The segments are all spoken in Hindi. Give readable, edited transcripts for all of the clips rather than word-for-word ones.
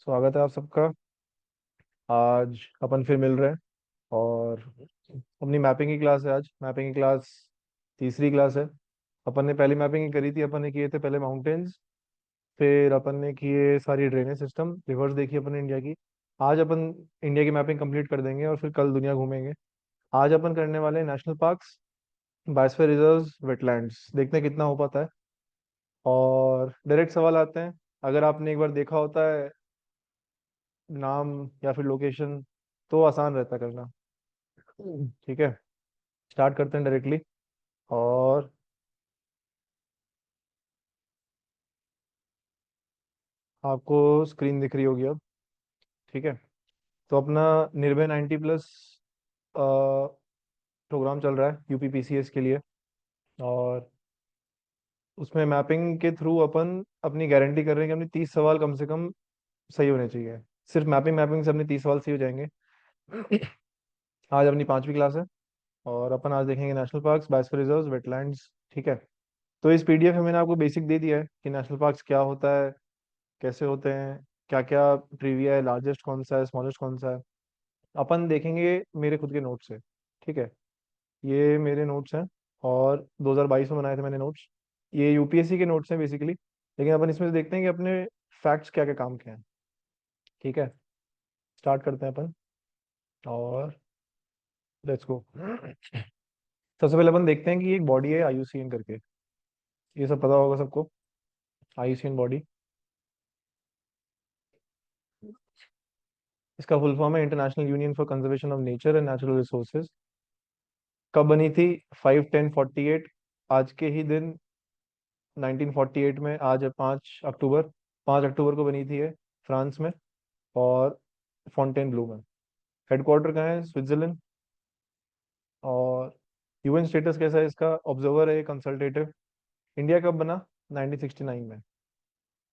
स्वागत है आप सबका। आज अपन फिर मिल रहे हैं और अपनी मैपिंग की क्लास है। आज मैपिंग की क्लास तीसरी क्लास है। अपन ने पहली मैपिंग करी थी, अपन ने किए थे पहले माउंटेन्स, फिर अपन ने किए सारी ड्रेनेज सिस्टम, रिवर्स देखी अपन ने इंडिया की। आज अपन इंडिया की मैपिंग कंप्लीट कर देंगे और फिर कल दुनिया घूमेंगे। आज अपन करने वाले हैं national parks, biosphere reserves, wetlands, देखते हैं कितना हो पाता है। और डायरेक्ट सवाल आते हैं। अगर आपने एक बार देखा होता है नाम या फिर लोकेशन, तो आसान रहता करना। ठीक है, स्टार्ट करते हैं डायरेक्टली। और आपको स्क्रीन दिख रही होगी अब। ठीक है, तो अपना निर्भय 90+ प्रोग्राम चल रहा है यूपीपीसीएस के लिए। और उसमें मैपिंग के थ्रू अपन अपनी गारंटी कर रहे हैं कि अपने 30 सवाल कम से कम सही होने चाहिए। सिर्फ मैपिंग मैपिंग से अपने 30 सवाल सही हो जाएंगे। आज अपनी पांचवी क्लास है और अपन आज देखेंगे national parks, biosphere reserves, wetlands. ठीक है, तो इस पीडीएफ में मैंने आपको बेसिक दे दिया है कि नेशनल पार्क्स क्या होता है, कैसे होते हैं, क्या क्या ट्रिविया है, लार्जेस्ट कौन सा है, स्मॉलेस्ट कौन सा है। अपन देखेंगे मेरे खुद के नोट्स से। ठीक है, ये मेरे नोट्स हैं और 2022 में बनाए थे मैंने नोट्स। ये यूपीएससी के नोट्स हैं बेसिकली, लेकिन अपन इसमें से देखते हैं कि अपने फैक्ट्स क्या क्या काम के हैं। ठीक है, स्टार्ट करते हैं अपन और लेट्स गो। सबसे पहले अपन देखते हैं कि एक बॉडी है आईयूसीएन करके। ये सब पता होगा सबको, आईयूसीएन बॉडी। इसका फुल फॉर्म है international union for conservation of nature and natural resources. कब बनी थी? 5/10/48, आज के ही दिन 1948 में। आज है 5 अक्टूबर, 5 अक्टूबर को बनी थी ये, फ्रांस में। और फॉन्टेन ब्लू में। हेडक्वार्टर कहाँ है? स्विट्जरलैंड। और यूएन स्टेटस कैसा है इसका? ऑब्जर्वर है, कंसल्टेटिव। इंडिया कब बना? 1969 में।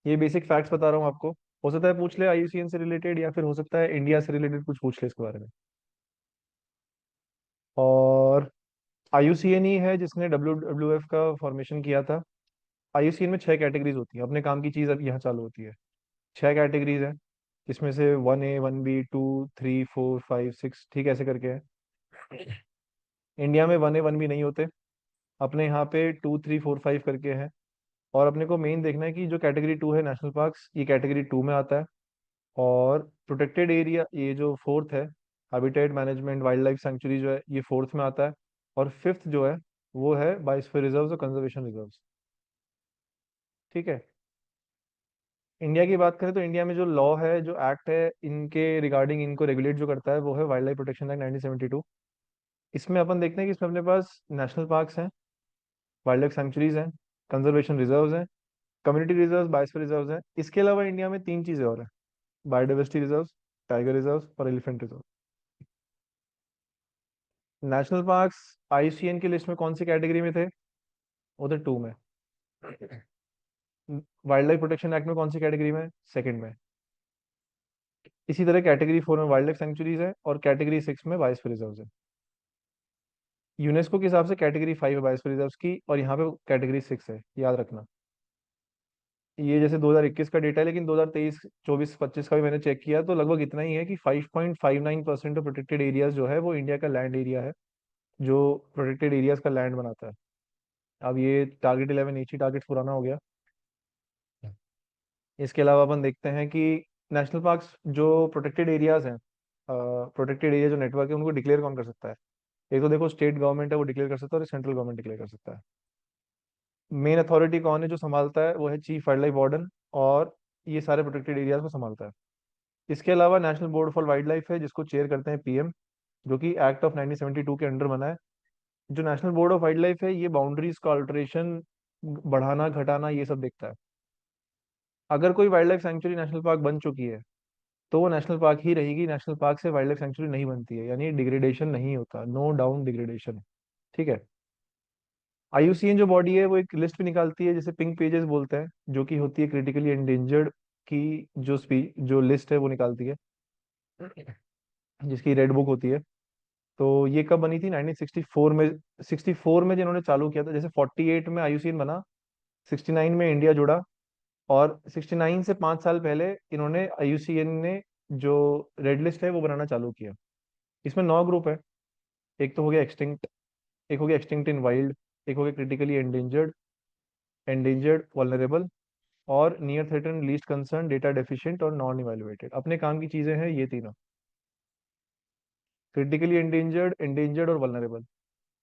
ये बेसिक फैक्ट्स बता रहा हूँ आपको। हो सकता है पूछ ले आईयूसीएन से रिलेटेड, या फिर हो सकता है इंडिया से रिलेटेड कुछ पूछ ले इसके बारे में। और आईयूसीएन ही है जिसने WWF का फॉर्मेशन किया था। आईयूसीएन में 6 कैटेगरीज होती हैं, अपने काम की चीज अब यहाँ चालू होती है। 6 कैटेगरीज हैं, इसमें से 1A, 1B, 2, 3, 4, 5, 6, ठीक ऐसे करके है। इंडिया में 1A 1B नहीं होते, अपने यहाँ पे 2, 3, 4, 5 करके है। और अपने को मेन देखना है कि जो कैटेगरी 2 है नेशनल पार्क्स, ये कैटेगरी 2 में आता है। और प्रोटेक्टेड एरिया ये जो फोर्थ है, हैबिटेट मैनेजमेंट वाइल्ड लाइफ सेंचुरी जो है, ये फोर्थ में आता है। और फिफ्थ जो है वो है बायोस्फीयर रिजर्व्स और कंजर्वेशन रिजर्व्स। ठीक है, इंडिया की बात करें तो इंडिया में जो लॉ है, जो एक्ट है इनके रिगार्डिंग, इनको रेगुलेट जो करता है वो है वाइल्ड लाइफ प्रोटेक्शन एक्ट 1972। इसमें अपन देखते हैं कि इसमें अपने पास नेशनल पार्क्स हैं, वाइल्ड लाइफ सेंचुरीज हैं, कंजर्वेशन रिजर्व्स हैं, कम्युनिटी रिजर्व्स, बायोस्फीयर रिजर्व्स हैं। इसके अलावा इंडिया में तीन चीजें और हैं: बायोडाइवर्सिटी रिजर्व्स, टाइगर रिजर्व्स और elephant reserve. National parks IUCN की लिस्ट में कौन सी कैटेगरी में थे? वो थे 2 में। वाइल्ड लाइफ प्रोटेक्शन एक्ट में कौन सी कैटेगरी में? सेकंड में। इसी तरह कैटेगरी 4 में वाइल्ड लाइफ सेंचुरीज है और कैटेगरी 6 में बायोस्फीयर रिजर्व्स है। यूनेस्को के हिसाब से कैटेगरी 5 है बायोस्फीयर रिजर्व्स की, और यहाँ पे कैटेगरी 6 है, याद रखना। ये जैसे 2021 का डेटा है, लेकिन 2023, 24, 25 का भी मैंने चेक किया तो लगभग इतना ही है कि 5.59% ऑफ प्रोटेक्टेड एरियाज जो है वो इंडिया का लैंड एरिया है, जो प्रोटेक्टेड एरियाज का लैंड बनाता है। अब ये टारगेट 11 नीचे टारगेट पुराना हो गया। इसके अलावा अपन देखते हैं कि नेशनल पार्क्स जो प्रोटेक्टेड एरियाज हैं, प्रोटेक्टेड एरिया जो नेटवर्क है, उनको डिक्लेयर कौन कर सकता है? एक तो देखो स्टेट गवर्नमेंट है, वो डिक्लेयर कर सकता है, और सेंट्रल गवर्नमेंट डिक्लेयर कर सकता है। मेन अथॉरिटी कौन है जो संभालता है? वो है चीफ वाइल्ड लाइफ वार्डन, और ये सारे प्रोटेक्टेड एरियाज को संभालता है। इसके अलावा national board for wild life है, जिसको चेयर करते हैं पीएम, जो कि एक्ट ऑफ 1972 के अंडर बना है। जो national board of wild life है, ये बाउंड्रीज का अल्टरेशन, बढ़ाना घटाना, ये सब देखता है। अगर कोई वाइल्ड लाइफ सेंचुरी नेशनल पार्क बन चुकी है तो वो नेशनल पार्क ही रहेगी, नेशनल पार्क से वाइल्ड लाइफ सेंचुरी नहीं बनती है, यानी डिग्रेडेशन नहीं होता, नो डाउन डिग्रेडेशन। ठीक है, आईयूसीएन जो बॉडी है वो एक लिस्ट भी निकालती है, जिसे पिंक पेजेस बोलते हैं, जो कि होती है क्रिटिकली एंडेंजर्ड की जो जो लिस्ट है वो निकालती है, जिसकी रेड बुक होती है। तो ये कब बनी थी? 1964 में। 64 में जिन्होंने चालू किया था, जैसे 48 में आईयूसीएन बना, 69 में इंडिया जुड़ा, और 69 से 5 साल पहले इन्होंने आईयूसीएन ने जो रेड लिस्ट है वो बनाना चालू किया। इसमें 9 ग्रुप है। एक तो हो गया एक्सटिंक्ट, एक हो गया एक्सटिंक्ट इन वाइल्ड, एक हो गया क्रिटिकली एंडेंजर्ड, एंडेंजर्ड, वल्नरेबल, और near threaten, least concern, data deficient और नॉन इवेलुएटेड। अपने काम की चीजें हैं ये तीनों, क्रिटिकली एंडेंजर्ड, एंडेंजर्ड और वल्नरेबल।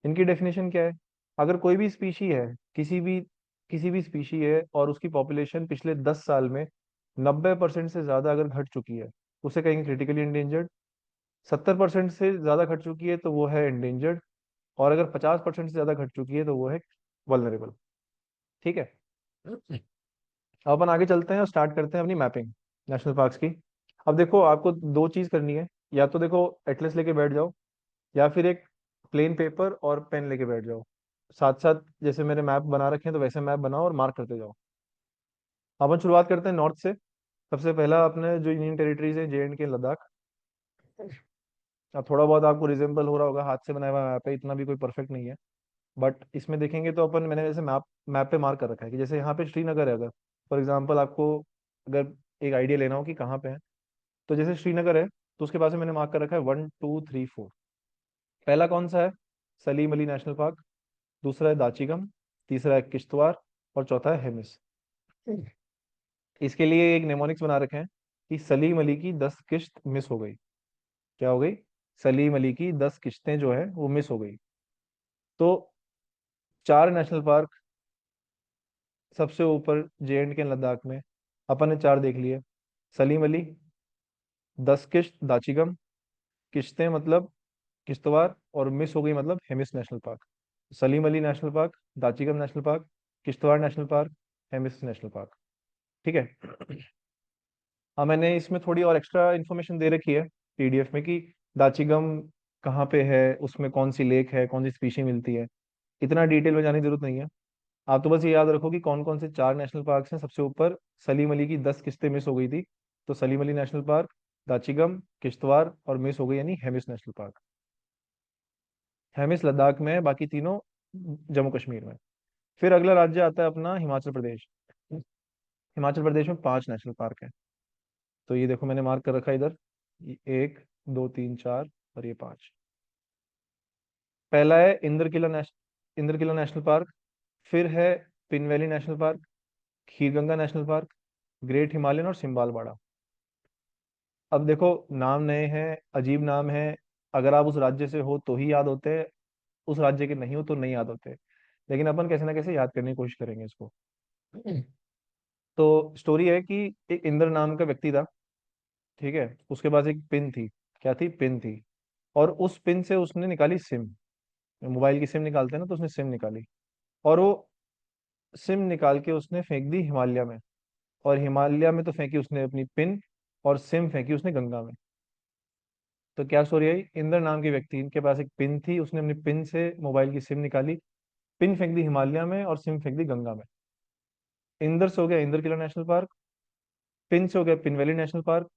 इनकी डेफिनेशन क्या है? अगर कोई भी स्पीशी है, किसी भी स्पीशी है और उसकी पॉपुलेशन पिछले 10 साल में 90% से ज्यादा अगर घट चुकी है, उसे कहेंगे क्रिटिकली एंडेंजर्ड। 70% से ज्यादा घट चुकी है तो वो है एंडेंजर्ड। और अगर 50% से ज्यादा घट चुकी है तो वो है वल्नरेबल। ठीक है। अब अपन आगे चलते हैं और स्टार्ट करते हैं अपनी मैपिंग नेशनल पार्क्स की। अब देखो, आपको दो चीज करनी है। या तो देखो एटलस लेके बैठ जाओ, या फिर एक प्लेन पेपर और पेन लेके बैठ जाओ। साथ साथ जैसे मेरे मैप बना रखे हैं तो वैसे मैप बनाओ और मार्क करते जाओ। अपन शुरुआत करते हैं नॉर्थ से। सबसे पहला अपने जो यूनियन टेरिटरीज है, JNK, लद्दाख। अब थोड़ा बहुत आपको रिजेंबल हो रहा होगा, हाथ से बनाया हुआ मैप है, इतना भी कोई परफेक्ट नहीं है। बट इसमें देखेंगे तो अपन, मैंने जैसे मैप मैप पे मार्क कर रखा है कि जैसे यहाँ पे श्रीनगर है। अगर फॉर एग्जांपल आपको अगर एक आइडिया लेना हो कि कहाँ पे है, तो जैसे श्रीनगर है तो उसके पास में मैंने मार्क कर रखा है 1 2 3 4। पहला कौन सा है? Salim Ali national park. दूसरा है दाचीगम। तीसरा है किश्तवाड़। और चौथा है हेमिस। इसके लिए एक नेमोनिक्स बना रखे हैं कि सलीम अली की 10 किश्त मिस हो गई। क्या हो गई? सलीम अली की 10 किश्तें जो है वो मिस हो गई। तो 4 नेशनल पार्क सबसे ऊपर JNK लद्दाख में, अपन ने 4 देख लिए। सलीम अली, 10 किश्त दाचिगम, किश्तें मतलब किश्तवाड़, और मिस हो गई मतलब Hemis national park. Salim Ali national park, Dachigam national park, Kishtwar national park, Hemis national park. ठीक है। हाँ, मैंने इसमें थोड़ी और एक्स्ट्रा इन्फॉर्मेशन दे रखी है PDF में कि दाचिगम कहाँ पे है, उसमें कौन सी लेक है, कौन सी स्पीशी मिलती है। इतना डिटेल में जाने की जरूरत नहीं है। आप तो बस ये याद रखो कि कौन कौन से 4 नेशनल पार्क हैं। सबसे ऊपर सलीम अली की 10 किस्तें मिस हो गई थी, तो सलीम अली नेशनल पार्क, दाचिगम, किश्तवाड़ और मिस हो गई यानी हेमिस नेशनल पार्क। हेमिस लद्दाख में है, बाकी तीनों जम्मू कश्मीर में। फिर अगला राज्य आता है अपना हिमाचल प्रदेश। हिमाचल प्रदेश में 5 नेशनल पार्क है। तो ये देखो मैंने मार्क कर रखा है इधर, ये 1 2 3 4 और ये 5। पहला है इंद्र किला नेशनल पार्क। फिर है pin valley national park, Kheerganga national park, great Himalayan और सिम्बालवाड़ा। अब देखो, नाम नए हैं, अजीब नाम है। अगर आप उस राज्य से हो तो ही याद होते हैं, उस राज्य के नहीं हो तो नहीं याद होते। लेकिन अपन कैसे ना कैसे याद करने की कोशिश करेंगे इसको। तो स्टोरी है कि एक इंद्र नाम का व्यक्ति था। ठीक है। उसके पास एक पिन थी। क्या थी? पिन थी। और उस पिन से उसने निकाली सिम। मोबाइल की सिम निकालते हैं ना, तो उसने सिम निकाली। और वो सिम निकाल के उसने फेंक दी हिमालय में। और हिमालय में तो फेंकी उसने अपनी पिन, और सिम फेंकी उसने गंगा में। तो क्या स्टोरी आई? इंद्र नाम के व्यक्ति के पास एक पिन थी, उसने अपनी पिन से मोबाइल की सिम निकाली, पिन फेंक दी हिमालय में और सिम फेंक दी गंगा में। इंद्र से हो गया इंद्र किला नेशनल पार्क, पिन से हो गया pin valley national park,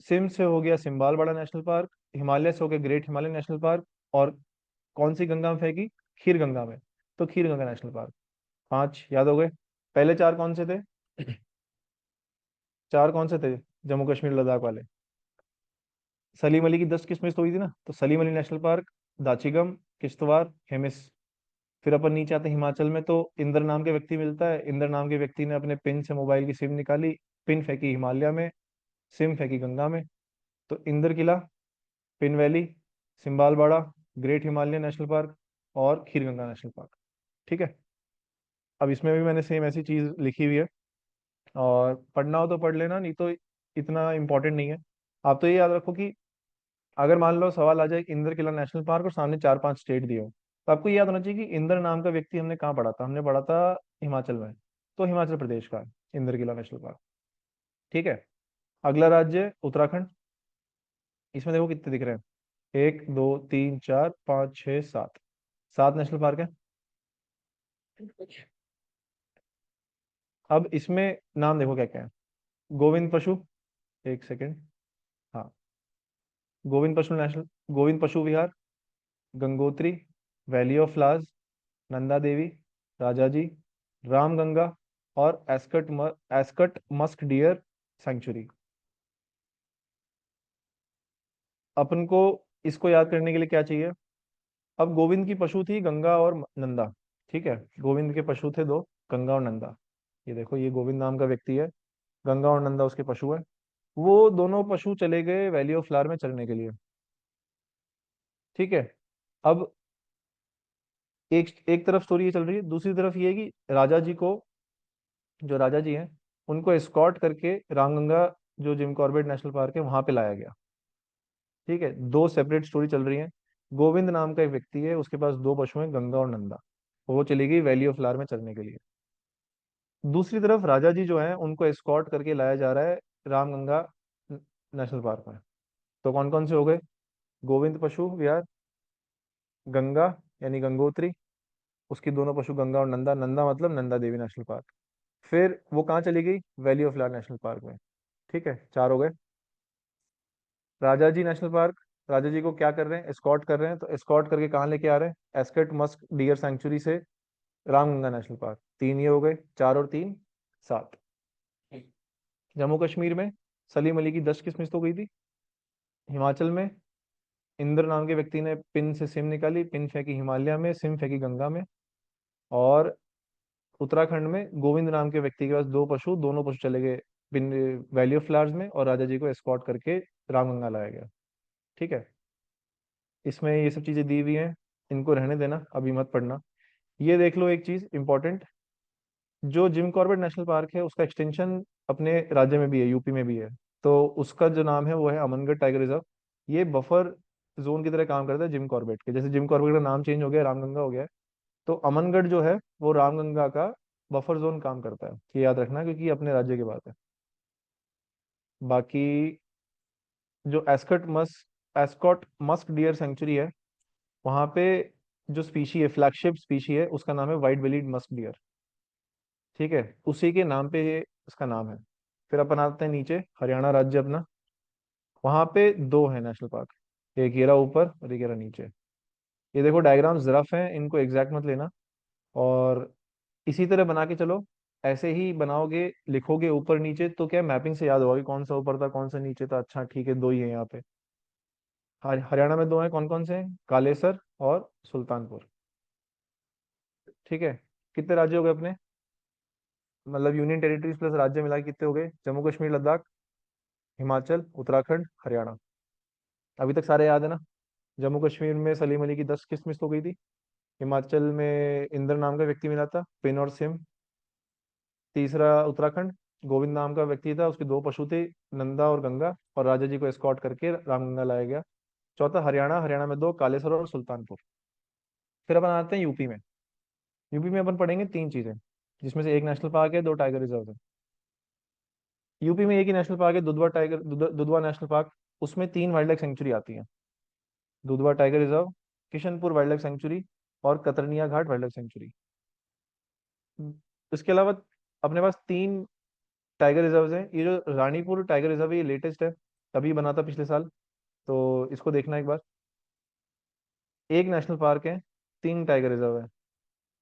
SIM से हो गया सिम्बालवाड़ा नेशनल पार्क, हिमालय से हो गया ग्रेट हिमालयन नेशनल पार्क। और कौन सी गंगा में फेंकी? खीर गंगा में। तो खीर गंगा नेशनल पार्क। 5 याद हो गए। पहले 4 कौन से थे? 4 कौन से थे? जम्मू कश्मीर लद्दाख वाले। सलीम अली की 10 किस्में तो हुई थी ना, तो सलीम अली नेशनल पार्क, दाचिगम, किश्तवाड़, हेमिस। फिर अपन नीचे आते हैं हिमाचल में, तो इंद्र नाम के व्यक्ति मिलता है। इंद्र नाम के व्यक्ति ने अपने पिन से मोबाइल की सिम निकाली, पिन फेंकी हिमालय में, सिम फेंकी गंगा में। तो Inderkilla, pin valley, Simbalbara, great Himalayan national park और खीरगंगा नेशनल पार्क। ठीक है। अब इसमें भी मैंने सेम ऐसी चीज लिखी हुई है, और पढ़ना हो तो पढ़ लेना, नहीं तो इतना इंपॉर्टेंट नहीं है। आप तो ये याद रखो कि अगर मान लो सवाल आ जाए कि इंद्र किला नेशनल पार्क और सामने 4 5 स्टेट दिए हो, तो आपको ये याद होना चाहिए कि इंद्र नाम का व्यक्ति हमने कहाँ पढ़ा था? हमने पढ़ा था हिमाचल में। तो हिमाचल प्रदेश का है इंद्र किला नेशनल पार्क। ठीक है। अगला राज्य उत्तराखंड। इसमें देखो कितने दिख रहे हैं, 1 2 3 4 5 6 7। 7 नेशनल पार्क है। अब इसमें नाम देखो क्या क्या है। गोविंद पशु, एक सेकेंड, हाँ, Govind Pashu Vihar, Gangotri, valley of flowers, Nanda Devi, Rajaji, Ramganga, और एस्कट मस्क डियर सेंचुरी। अपन को इसको याद करने के लिए क्या चाहिए? अब गोविंद की पशु थी गंगा और नंदा। ठीक है, गोविंद के पशु थे दो, गंगा और नंदा। ये देखो, ये गोविंद नाम का व्यक्ति है, गंगा और नंदा उसके पशु है। वो दोनों पशु चले गए वैली ऑफ फ्लावर में चरने के लिए। ठीक है। अब एक एक तरफ स्टोरी ये चल रही है, दूसरी तरफ ये है कि राजा जी को, जो राजा जी हैं, उनको एस्कॉर्ट करके रामगंगा, जो जिम कॉर्बेट नेशनल पार्क है, वहां पे लाया गया। ठीक है, दो सेपरेट स्टोरी चल रही है। गोविंद नाम का एक व्यक्ति है, उसके पास दो पशु हैं, गंगा और नंदा। वो चली गई वैली ऑफ फ्लावर में चरने के लिए। दूसरी तरफ राजा जी जो हैं, उनको एस्कॉर्ट करके लाया जा रहा है रामगंगा नेशनल पार्क में। तो कौन कौन से हो गए? गोविंद पशु विहार, गंगा यानी गंगोत्री, उसकी दोनों पशु गंगा और नंदा, नंदा मतलब नंदा देवी नेशनल पार्क। फिर वो कहाँ चली गई? Valley of flower national park में। ठीक है, चार हो गए। राजा जी नेशनल पार्क, राजा जी को क्या कर रहे हैं? एस्कॉर्ट कर रहे हैं। तो एस्कॉर्ट करके कहाँ लेके आ रहे हैं? एस्केट मस्क डियर सेंचुरी से रामगंगा नेशनल पार्क। तीन ये हो गए, चार और तीन, सात। जम्मू कश्मीर में सलीम अली की 10 किस्मत हो गई थी। हिमाचल में इंद्र नाम के व्यक्ति ने पिन से सिम निकाली, पिन फेंकी हिमालय में, सिम फेंकी गंगा में। और उत्तराखंड में गोविंद नाम के व्यक्ति के पास दो पशु, दोनों पशु चले गए पिन वैली ऑफ फ्लावर्स में, और राजा जी को एस्कॉर्ट करके रामगंगा लाया गया। ठीक है, इसमें ये सब चीजें दी हुई हैं, इनको रहने देना, अभी मत पढ़ना। ये देख लो एक चीज इंपॉर्टेंट, जो जिम कॉर्बेट नेशनल पार्क है उसका एक्सटेंशन अपने राज्य में भी है, यूपी में भी है। तो उसका जो नाम है वो है अमनगढ़ टाइगर रिजर्व। ये बफर जोन की तरह काम करता है जिम कॉर्बेट के, जैसे जिम कॉर्बेट का नाम चेंज हो गया, रामगंगा हो गया है। तो अमनगढ़ जो है वो रामगंगा का बफर जोन काम करता है, ये याद रखना, क्योंकि ये अपने राज्य की बात है। बाकी जो एस्कॉट मस्क डियर सेंचुरी है, वहां पे जो स्पीशी है, फ्लैगशिप स्पीशी है, उसका नाम है व्हाइट बेलीड मस्क डियर। ठीक है, उसी के नाम पे ये इसका नाम है। फिर अपन आते हैं नीचे, हरियाणा राज्य अपना। वहां पे दो है नेशनल पार्क, एक ये रहा ऊपर और एक ये रहा नीचे। ये देखो डायग्राम्स रफ हैं, इनको एग्जैक्ट मत लेना। और इसी तरह बना के चलो, ऐसे ही बनाओगे, लिखोगे ऊपर नीचे, तो क्या मैपिंग से याद होगा कि कौन सा ऊपर था कौन सा नीचे था। अच्छा ठीक है, दो ही है यहाँ पे। हरियाणा में दो हैं, कौन कौन से हैं? कालेसर और सुल्तानपुर। ठीक है, कितने राज्य हो गए अपने? मतलब यूनियन टेरिटरीज प्लस राज्य मिला के कितने हो गए? जम्मू कश्मीर, लद्दाख, हिमाचल, उत्तराखंड, हरियाणा। अभी तक सारे याद है ना? जम्मू कश्मीर में सलीम अली की 10 किस्मत हो गई थी। हिमाचल में इंद्र नाम का व्यक्ति मिला था, पिन और सिम। तीसरा उत्तराखंड, गोविंद नाम का व्यक्ति था, उसके दो पशु थे, नंदा और गंगा, और राजा जी को एस्कॉर्ट करके रामगंगा लाया गया। चौथा हरियाणा, हरियाणा में दो, कालेसर और सुल्तानपुर। फिर अपन आते हैं यूपी में। यूपी में अपन पढ़ेंगे तीन चीजें, जिसमें से एक नेशनल पार्क है, दो टाइगर रिजर्व है। यूपी में एक ही नेशनल पार्क है, दुधवा नेशनल पार्क। उसमें तीन वाइल्ड लाइफ सेंचुरी आती हैं, Dudhwa tiger reserve, Kishanpur wild लाइफ सेंचुरी, और कतरनिया घाट वाइल्ड लाइफ सेंचुरी। इसके अलावा अपने पास तीन टाइगर रिजर्व हैं। ये जो रानीपुर टाइगर रिजर्व है, ये लेटेस्ट है, अभी बना था पिछले साल। तो इसको देखना एक बार। एक नेशनल पार्क है, तीन टाइगर रिजर्व है।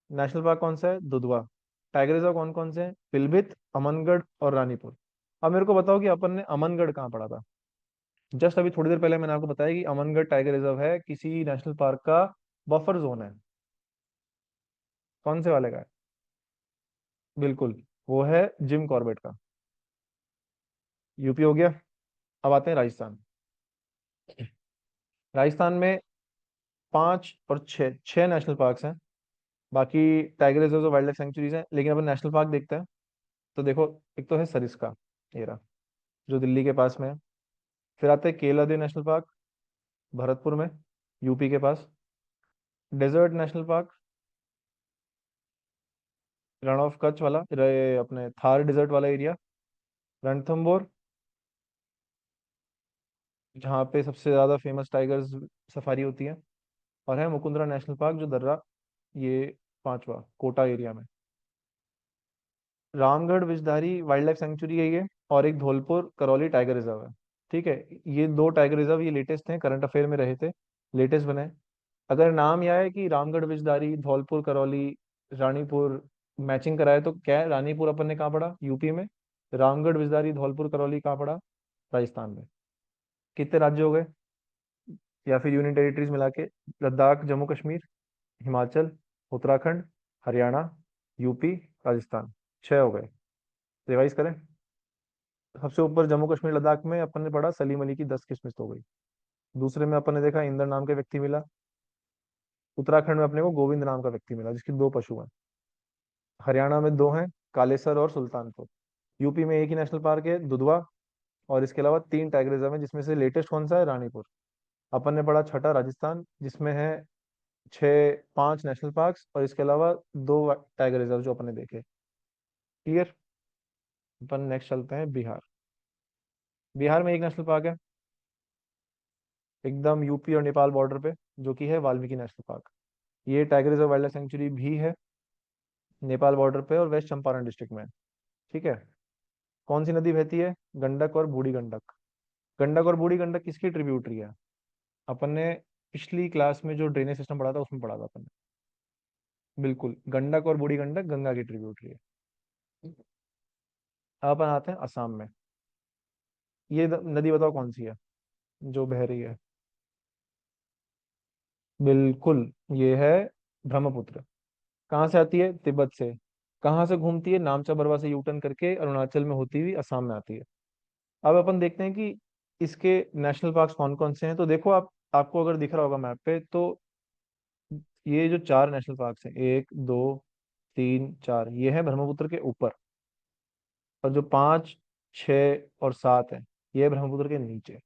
नेशनल पार्क कौन सा है? दुधवा। टाइगर रिजर्व कौन कौन से हैं? पिलभित, अमनगढ़ और रानीपुर। अब मेरे को बताओ कि अपन ने अमनगढ़ कहाँ पढ़ा था? जस्ट अभी थोड़ी देर पहले मैंने आपको बताया कि अमनगढ़ टाइगर रिजर्व है, किसी नेशनल पार्क का बफर जोन है। कौन से वाले का है? बिल्कुल, वो है जिम कॉर्बेट का। यूपी हो गया। अब आते हैं राजस्थान। राजस्थान में पांच और छह, छह नेशनल पार्क्स हैं। बाकी टाइगर रिजर्व और वाइल्ड लाइफ सेंचुरीज हैं, लेकिन अपन नेशनल पार्क देखते हैं। तो देखो, एक तो है सरिस्का, ये रहा, जो दिल्ली के पास में है। फिर आते हैं केलादी नेशनल पार्क, भरतपुर में, यूपी के पास। Desert national park, Rann of Kutch वाला, अपने थार डेजर्ट वाला एरिया। रणथंबोर, जहाँ पे सबसे ज्यादा फेमस टाइगर्स सफारी होती है। और है मुकुंदरा नेशनल पार्क, जो दर्रा, ये पांचवा, कोटा एरिया में। रामगढ़ विषधारी वाइल्ड लाइफ सेंचुरी है ये, और एक धौलपुर करौली टाइगर रिजर्व है। ठीक है, ये दो टाइगर रिजर्व ये लेटेस्ट हैं, करंट अफेयर में रहे थे, लेटेस्ट बने हैं। अगर नाम यह है कि रामगढ़ विषधारी, धौलपुर करौली, रानीपुर, मैचिंग कराए तो क्या है, रानीपुर अपन ने कहाँ पढ़ा, यूपी में। रामगढ़, बिजदारी, धौलपुर, करौली कहाँ पढ़ा, राजस्थान में। कितने राज्य हो गए, या फिर यूनियन टेरिटरीज मिला के? लद्दाख, जम्मू कश्मीर, हिमाचल, उत्तराखंड, हरियाणा, यूपी, राजस्थान। 6 हो गए। रिवाइज करें। सबसे ऊपर जम्मू कश्मीर लद्दाख में अपन ने पढ़ा सलीम अली की 10 किस्में हो गई। दूसरे में अपन ने देखा इंद्र नाम का व्यक्ति मिला। उत्तराखंड में अपने को गोविंद नाम का व्यक्ति मिला जिसकी 2 पशु हैं। हरियाणा में 2 हैं, कालेसर और सुल्तानपुर। यूपी में एक ही नेशनल पार्क है, दुधवा। और इसके अलावा 3 टाइगर रिजर्व है, जिसमें से लेटेस्ट कौन सा है, रानीपुर। अपन ने पढ़ा छठा राजस्थान, जिसमें है 5 नेशनल पार्क्स, और इसके अलावा 2 टाइगर रिजर्व जो अपन ने देखे। क्लियर। अपन नेक्स्ट चलते हैं बिहार। बिहार में एक नेशनल पार्क है, एकदम यूपी और नेपाल बॉर्डर पे, जो कि है वाल्मीकि नेशनल पार्क। ये टाइगर रिजर्व वाइल्ड लाइफ सेंचुरी भी है, नेपाल बॉर्डर पे और वेस्ट चंपारण डिस्ट्रिक्ट में है। ठीक है। कौन सी नदी बहती है, गंडक और बूढ़ी गंडक। गंडक और बूढ़ी गंडक किसकी ट्रिब्यूटरी है? अपन ने पिछली क्लास में जो ड्रेनेज सिस्टम पढ़ा था उसमें पढ़ा था अपन ने। बिल्कुल, गंडक और बूढ़ी गंडक गंगा की ट्रिब्यूटरी है। अब अपन आते हैं असम में। ये नदी बताओ कौन सी है जो बह रही है? बिल्कुल, ये है ब्रह्मपुत्र। कहाँ से आती है, तिब्बत से। कहाँ से घूमती है, नामचा बरवा से यू टर्न करके अरुणाचल में होती हुई असम में आती है। अब अपन देखते हैं कि इसके नेशनल पार्क्स कौन कौन से हैं। तो देखो आप, आपको अगर दिख रहा होगा मैप पे, तो ये जो 4 नेशनल पार्क्स हैं, 1, 2, 3, 4, ये है ब्रह्मपुत्र के ऊपर। और जो 5, 6 और 7 है, ये है ब्रह्मपुत्र के नीचे।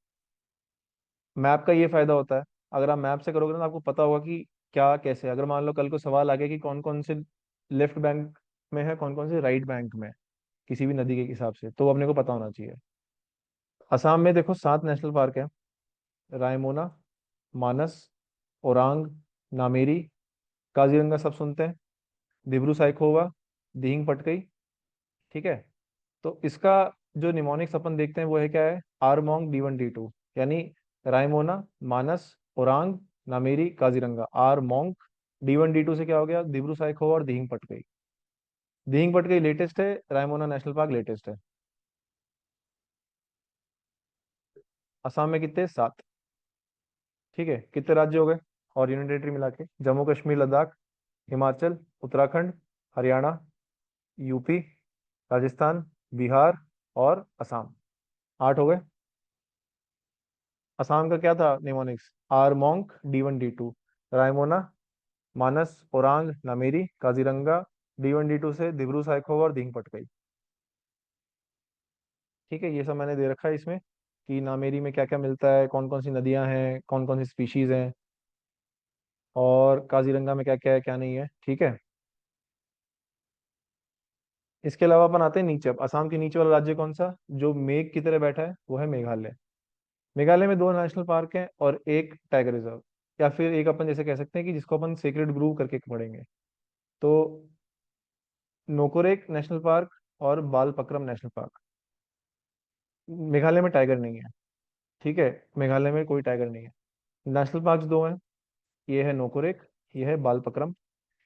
मैप का ये फायदा होता है, अगर आप मैप से करोगे ना तो आपको पता होगा कि क्या कैसे। अगर मान लो कल को सवाल आ गया कि कौन कौन से लेफ्ट बैंक में है, कौन कौन से राइट बैंक में है, किसी भी नदी के हिसाब से, तो अपने को पता होना चाहिए। असम में देखो 7 नेशनल पार्क है। रायमोना, मानस, ओरांग, नामेरी, काजीरंगा सब सुनते हैं, दिब्रू साइखोवा, दिहिंग पटकई। ठीक है। तो इसका जो निमोनिक्स अपन देखते हैं वो है क्या है, आरमोंग D1 D2। यानी रायमोना, मानस, ओरांग, नामेरी, काजीरंगा, आरमोंग। D1 D2 से क्या हो गया, दिब्रू साइखोवा और दिहिंग पटकई। दिहिंग पटकई लेटेस्ट है, रायमोना नेशनल पार्क लेटेस्ट है। असम में कितने, 7। ठीक है, कितने राज्य हो गए और यूनियन टेरिटरी मिला के? जम्मू कश्मीर लद्दाख, हिमाचल, उत्तराखंड, हरियाणा, यूपी, राजस्थान, बिहार और असम। 8 हो गए। असम का क्या था mnemonics, आरमोंक D1 D2। Raimona, Manas, Orang, Nameri, Kaziranga. D1 D2 से दिब्रू साइखोवा और दींग पटकाई। ठीक है, ये सब मैंने दे रखा है इसमें कि नामेरी में क्या क्या मिलता है, कौन कौन सी नदियां हैं, कौन कौन सी स्पीशीज हैं, और काजीरंगा में क्या क्या है क्या नहीं है। ठीक है। इसके अलावा अपन आते हैं नीचे। अब असम के नीचे वाला राज्य कौन सा जो मेघ की तरह बैठा है, वो है मेघालय। मेघालय में 2 नेशनल पार्क हैं और एक टाइगर रिजर्व, या फिर एक अपन जैसे कह सकते हैं कि जिसको अपन सेक्रेड ग्रूव करके पढ़ेंगे। तो नोकोरेक नेशनल पार्क और बालपक्रम नेशनल पार्क। मेघालय में टाइगर नहीं है। ठीक है, मेघालय में कोई टाइगर नहीं है। नेशनल पार्क 2 हैं, ये है नोकोरेक, ये है बालपक्रम।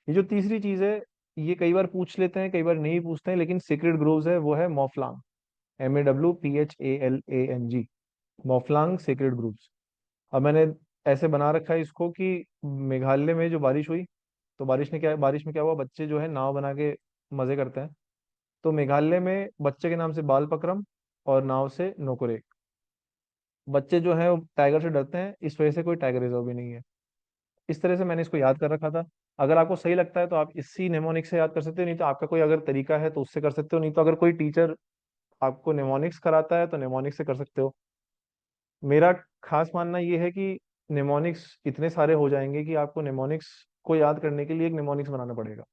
ये जो तीसरी चीज है, ये कई बार पूछ लेते हैं कई बार नहीं पूछते हैं, लेकिन सीक्रेट ग्रोव्स है, वो है Mawphlang. MAWPHALANG। Mawphlang secret groups. अब मैंने ऐसे बना रखा है इसको कि मेघालय में जो बारिश हुई, तो बारिश में क्या हुआ, बच्चे जो है नाव बना के मजे करते हैं। तो मेघालय में बच्चे के नाम से बालपक्रम और नाव से नोकोरेक। बच्चे जो है वो टाइगर से डरते हैं, इस वजह से कोई टाइगर रिजर्व भी नहीं है। इस तरह से मैंने इसको याद कर रखा था। अगर आपको सही लगता है तो आप इसी नेमोनिक्स से याद कर सकते हो, नहीं तो आपका कोई अगर तरीका है तो उससे कर सकते हो, नहीं तो अगर कोई टीचर आपको नेमोनिक्स कराता है तो नेमोनिक्स से कर सकते हो। मेरा खास मानना ये है कि नेमोनिक्स इतने सारे हो जाएंगे कि आपको नेमोनिक्स को याद करने के लिए एक नेमोनिक्स बनाना पड़ेगा।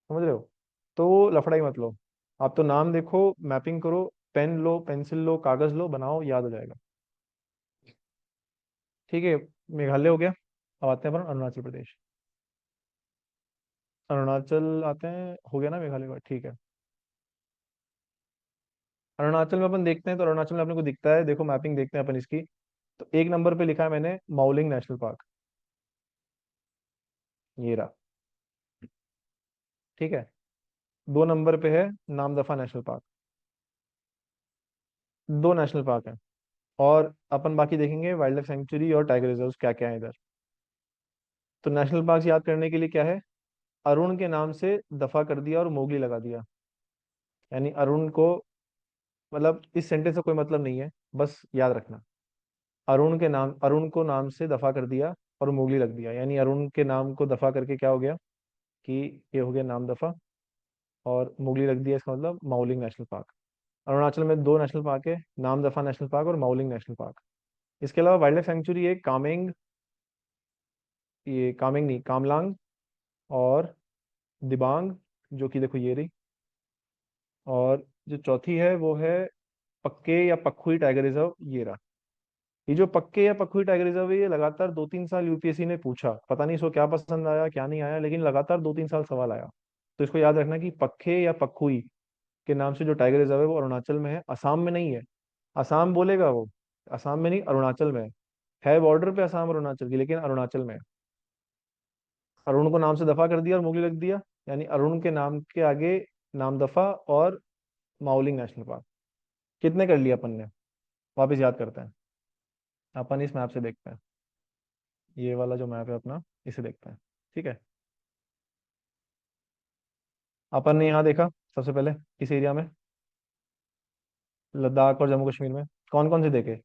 समझ रहे हो? तो लफड़ाई मत लो, आप तो नाम देखो, मैपिंग करो, पेन लो, पेंसिल लो, कागज लो, बनाओ, याद हो जाएगा। ठीक है, मेघालय हो गया। अब आते हैं अपन अरुणाचल प्रदेश। अरुणाचल आते हैं, हो गया ना मेघालय का, ठीक है। अरुणाचल में अपन देखते हैं, तो अरुणाचल में अपने को दिखता है, देखो मैपिंग देखते हैं अपन इसकी। तो 1 नंबर पे लिखा है मैंने माउलिंग नेशनल पार्क, ये रहा। ठीक है। 2 नंबर पे है Namdapha national park. 2 national park है। और अपन बाकी देखेंगे वाइल्ड लाइफ सेंचुरी और टाइगर रिजर्व क्या क्या है इधर। तो नेशनल पार्क याद करने के लिए क्या है, अरुण के नाम से दफा कर दिया और मोगली लगा दिया। यानी अरुण को, मतलब इस सेंटेंस का कोई मतलब नहीं है, बस याद रखना। अरुण को नाम से दफा कर दिया और मोगली लग दिया, यानी अरुण के नाम को दफा करके क्या हो गया कि ये हो गया नाम दफा, और मोगली लग दिया, इसका मतलब माउलिंग नेशनल पार्क। अरुणाचल में 2 नेशनल पार्क है, नाम दफा नेशनल पार्क और माउलिंग नेशनल पार्क। इसके अलावा वाइल्ड लाइफ सेंचुरी है कामेंग, ये कामेंग नहीं, कामलांग और दिबांग, जो कि देखो ये रही। और जो चौथी है वो है पक्के या पखुई टाइगर रिजर्व, ये रहा। ये जो पक्के या पखुई टाइगर रिजर्व है, ये लगातार 2-3 साल यूपीएससी ने पूछा, पता नहीं इसको क्या पसंद आया क्या नहीं आया, लेकिन लगातार 2-3 साल सवाल आया। तो इसको याद रखना कि पक्के या पखुई के नाम से जो टाइगर रिजर्व है वो अरुणाचल में है, असम में नहीं है। असम बोलेगा वो, असम में नहीं, अरुणाचल में है बॉर्डर पे असम और अरुणाचल की, लेकिन अरुणाचल में है। अरुण को नाम से दफा कर दिया और मुगली रख दिया, यानी अरुण के नाम के आगे नाम दफा और माउलिंग नेशनल पार्क। कितने कर लिया अपन ने, वापस याद करते हैं। अपन इस मैप से देखते हैं, ये वाला जो मैप है अपना, इसे देखते हैं। ठीक है। अपन ने यहाँ देखा सबसे पहले इस एरिया में, लद्दाख और जम्मू कश्मीर में कौन कौन से देखे,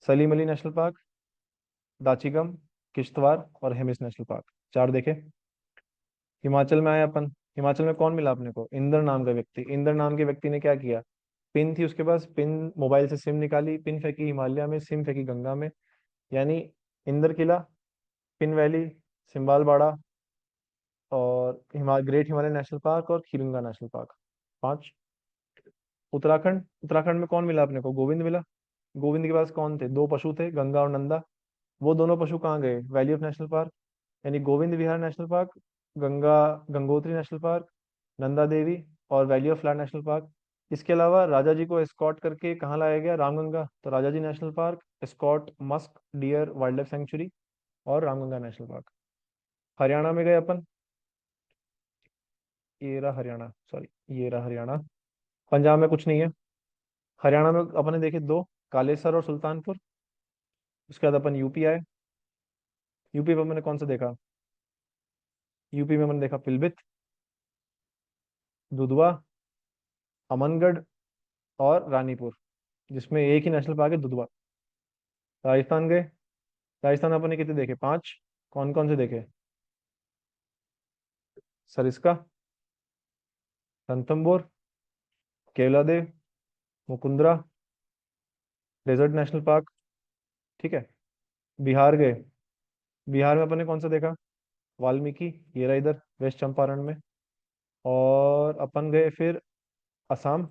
सलीम अली नेशनल पार्क, दाचिगम, किश्तवाड़ और हेमिस नेशनल पार्क, 4 देखे। हिमाचल में आए अपन, हिमाचल में कौन मिला अपने को, इंदर नाम का व्यक्ति। इंदर नाम के व्यक्ति ने क्या किया, पिन थी उसके पास, पिन मोबाइल से सिम निकाली, पिन फेंकी हिमालय में, सिम फेंकी गंगा में। यानी इंदर किला, पिन वैली, सिम्बाल बाड़ा और ग्रेट हिमालय नेशनल पार्क और खीरंगा नेशनल पार्क, 5। उत्तराखंड, उत्तराखंड में कौन मिला अपने को, गोविंद मिला। गोविंद के पास कौन थे, 2 पशु थे, गंगा और नंदा। वो दोनों पशु कहाँ गए, वैली ऑफ नेशनल पार्क, यानी Govind Vihar national park, Ganga Gangotri national park, Nanda Devi और valley of flower national park. इसके अलावा राजा जी को एस्कॉर्ट करके कहाँ लाया गया, रामगंगा, तो Rajaji national park, Askot musk deer wildlife लाइफ सेंचुरी और रामगंगा नेशनल पार्क। हरियाणा में गए अपन, ये रहा हरियाणा, सॉरी ये रहा हरियाणा। पंजाब में कुछ नहीं है। हरियाणा में अपन ने देखे 2, कालेसर और सुल्तानपुर। उसके बाद अपन यूपी आए। यूपी में मैंने कौन सा देखा, यूपी में मैंने देखा पिलबित, दुधवा, अमनगढ़ और रानीपुर, जिसमें एक ही नेशनल पार्क है, दुधवा। राजस्थान गए, राजस्थान अपन ने कितने देखे, 5। कौन कौन से देखे, Sariska, Ranthambore, Keoladeo, Mukundra, desert national park. ठीक है। बिहार गए, बिहार में अपन ने कौन सा देखा, वाल्मीकि, ये रहा इधर वेस्ट चंपारण में। और अपन गए फिर असम।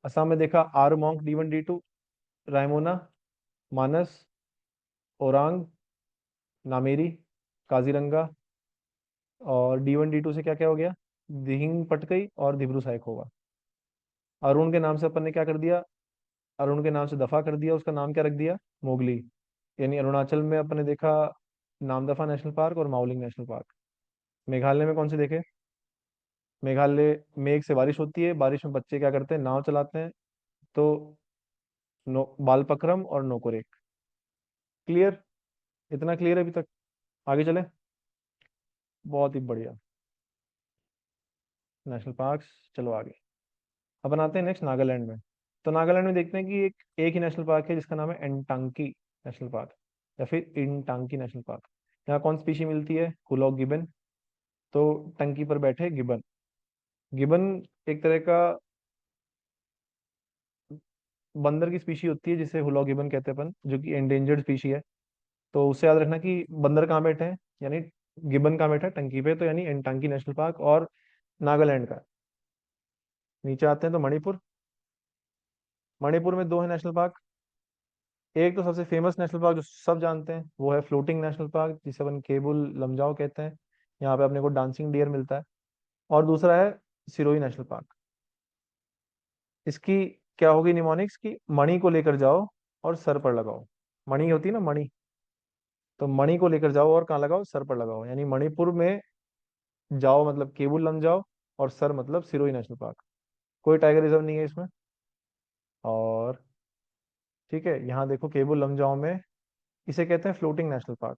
असम में देखा आरमोंग D1 D2, रायमोना, मानस, ओरांग, नामेरी, काजीरंगा। और D1 D2 से क्या क्या हो गया, दिहिंग पटकई और दिब्रू साइखोवा। अरुण के नाम से अपन ने क्या कर दिया, अरुण के नाम से दफा कर दिया, उसका नाम क्या रख दिया, मोगली। यानी अरुणाचल में अपन ने देखा नामदफा नेशनल पार्क और माउलिंग नेशनल पार्क। मेघालय में कौन से देखे, मेघालय, मेघ से बारिश होती है, बारिश में बच्चे क्या करते हैं, नाव चलाते हैं। तो बालपक्रम और नोकोरेक। क्लियर, इतना क्लियर है अभी तक, आगे चले। बहुत ही बढ़िया नेशनल पार्क्स। चलो आगे, अपन आते हैं नेक्स्ट नागालैंड में। तो नागालैंड में देखते हैं कि एक ही नेशनल पार्क है जिसका नाम है एनटांकी नेशनल पार्क, या फिर इनटांकी नेशनल पार्क। यहाँ कौन स्पीशी मिलती है, हुलॉक गिबन। तो टंकी पर बैठे गिबन। गिबन एक तरह का बंदर की स्पीशी होती है जिसे हुलॉक गिबन कहते हैं अपन, जो कि एंडेंजर्ड स्पीशी है। तो उससे याद रखना कि बंदर कहाँ बैठे हैं, यानी गिबन कहाँ बैठा है, टंकी पे, तो यानी एनटांकी नेशनल पार्क और नागालैंड का। नीचे आते हैं तो मणिपुर। मणिपुर में 2 है नेशनल पार्क। एक तो सबसे फेमस नेशनल पार्क जो सब जानते हैं वो है फ्लोटिंग नेशनल पार्क, जिसे अपन केबुल लमजाओ कहते हैं। यहाँ पे अपने को डांसिंग डियर मिलता है। और दूसरा है सिरोही नेशनल पार्क। इसकी क्या होगी निमोनिक्स की, मणि को लेकर जाओ और सर पर लगाओ। मणि होती है ना, मणि, तो मणि को लेकर जाओ और कहाँ लगाओ, सर पर लगाओ। यानी मणिपुर में जाओ मतलब केबुल लमजाओ, और सर मतलब सिरोही नेशनल पार्क। कोई टाइगर रिजर्व नहीं है इसमें। और ठीक है, यहाँ देखो केबुल लमजाओ में इसे कहते हैं फ्लोटिंग नेशनल पार्क।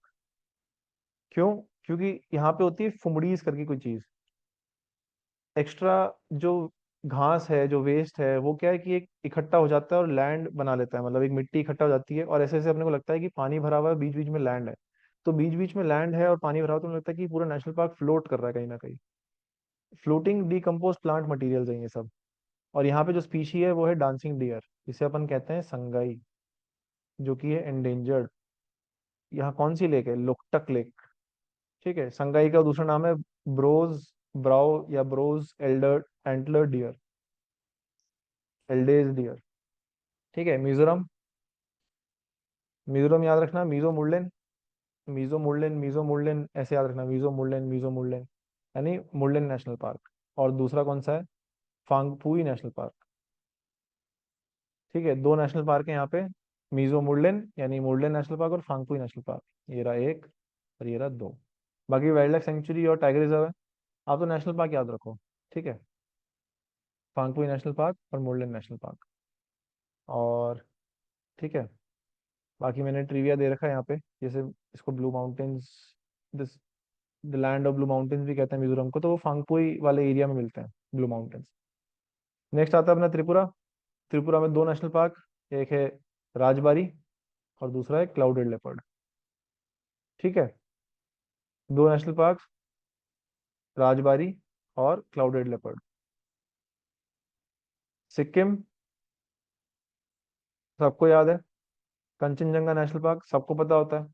क्यों? क्योंकि यहाँ पे होती है फुमड़ीज करके कोई चीज एक्स्ट्रा, जो घास है, जो वेस्ट है, वो क्या है कि एक इकट्ठा हो जाता है और लैंड बना लेता है, मतलब एक मिट्टी इकट्ठा हो जाती है, और ऐसे ऐसे अपने को लगता है कि पानी भरा हुआ है, बीच बीच में लैंड है। तो बीच बीच में लैंड है और पानी भरा हुआ, तो मुझे लगता है कि पूरा नेशनल पार्क फ्लोट कर रहा है कहीं ना कहीं। फ्लोटिंग डिकम्पोज प्लांट मटेरियल है ये सब। और यहाँ पे जो स्पीशी है वो है डांसिंग डियर, जिसे अपन कहते हैं संगाई, जो कि है एंडेंजर्ड। यहाँ कौन सी लेक है? लोकटक लेक। ठीक है, संगाई का दूसरा नाम है ब्रोज ब्राउ या brows elder antler deer, Eld's deer. ठीक है, मिजोरम। मिजोरम याद रखना, मीजो मुरलेन, मीजो मुरलेन, मीजो मुरलेन, ऐसे याद रखना, मीजो मुरलेन, मीजो मुरलेन, यानी मुरलेन नेशनल पार्क। और दूसरा कौन सा है? Phawngpui national park. ठीक है, दो नेशनल पार्क है यहाँ पे, मीजो मुरलेन यानी मुरलेन नेशनल पार्क, और फांगपुई नेशनल पार्क। ये रहा एक, और ये रहा दो। बाकी वाइल्ड लाइफ सेंचुरी और टाइगर रिजर्व है। आप तो नेशनल पार्क याद रखो। ठीक है, फांगपुई नेशनल पार्क और मुरलेन नेशनल पार्क। और ठीक है, बाकी मैंने ट्रिविया दे रखा है यहाँ पे, जैसे इसको blue mountains, this the land of blue mountains भी कहते हैं मिजोरम को, तो वो फांगपुई वाले एरिया में मिलते हैं ब्लू माउंटेन्स। नेक्स्ट आता है अपना त्रिपुरा। त्रिपुरा में दो नेशनल पार्क, एक है राजबारी और दूसरा है क्लाउडेड लेपर्ड। ठीक है, दो नेशनल पार्क, राजबारी और क्लाउडेड लेपर्ड। सिक्किम सबको याद है, कंचनजंगा नेशनल पार्क सबको पता होता है।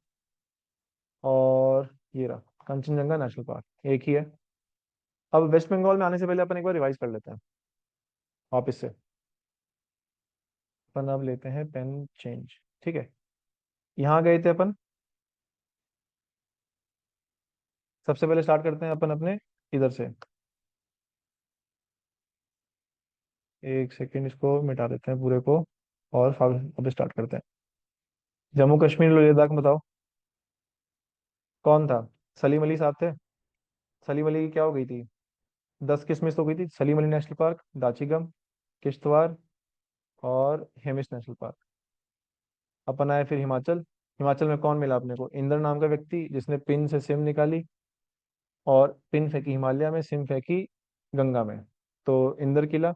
और ये रहा कंचनजंगा नेशनल पार्क, एक ही है। अब वेस्ट बंगाल में आने से पहले अपन एक बार रिवाइज कर लेते हैं वापस से। अपन अब लेते हैं पेन चेंज। ठीक है, यहाँ गए थे अपन। सबसे पहले स्टार्ट करते हैं अपन अपने इधर से। एक सेकंड, इसको मिटा देते हैं पूरे को, और अब स्टार्ट करते हैं। जम्मू कश्मीर लो लद्दाख बताओ, कौन था? सलीम अली साहब थे। सलीम अली की क्या हो गई थी? 10 किस्में हो गई थी। सलीम अली नेशनल पार्क, दाचिगम, किश्तवाड़ और हेमिस नेशनल पार्क। अपन आए फिर हिमाचल। हिमाचल में कौन मिला अपने को? इंद्र नाम का व्यक्ति, जिसने पिन से सिम निकाली, और पिन फेंकी हिमालय में, सिम फेंकी गंगा में। तो Inderkilla,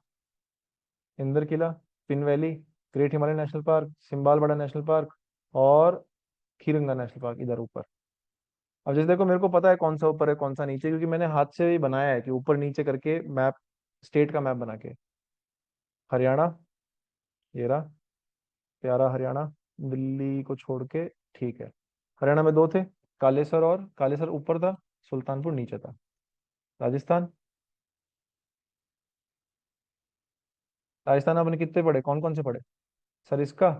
Inderkilla, pin valley, great Himalaya national park, Simbalbara national park, और खीरगंगा नेशनल पार्क इधर ऊपर। अब जैसे देखो, मेरे को पता है कौन सा ऊपर है कौन सा नीचे, क्योंकि मैंने हाथ से ही बनाया है कि ऊपर नीचे करके मैप, स्टेट का मैप बना के। हरियाणा, ये रहा प्यारा हरियाणा, दिल्ली को छोड़ के। ठीक है, हरियाणा में दो थे, कालेसर, और कालेसर ऊपर था, सुल्तानपुर नीचे था। राजस्थान, राजस्थान आपने कितने पढ़े, कौन कौन से पढ़े? Sariska,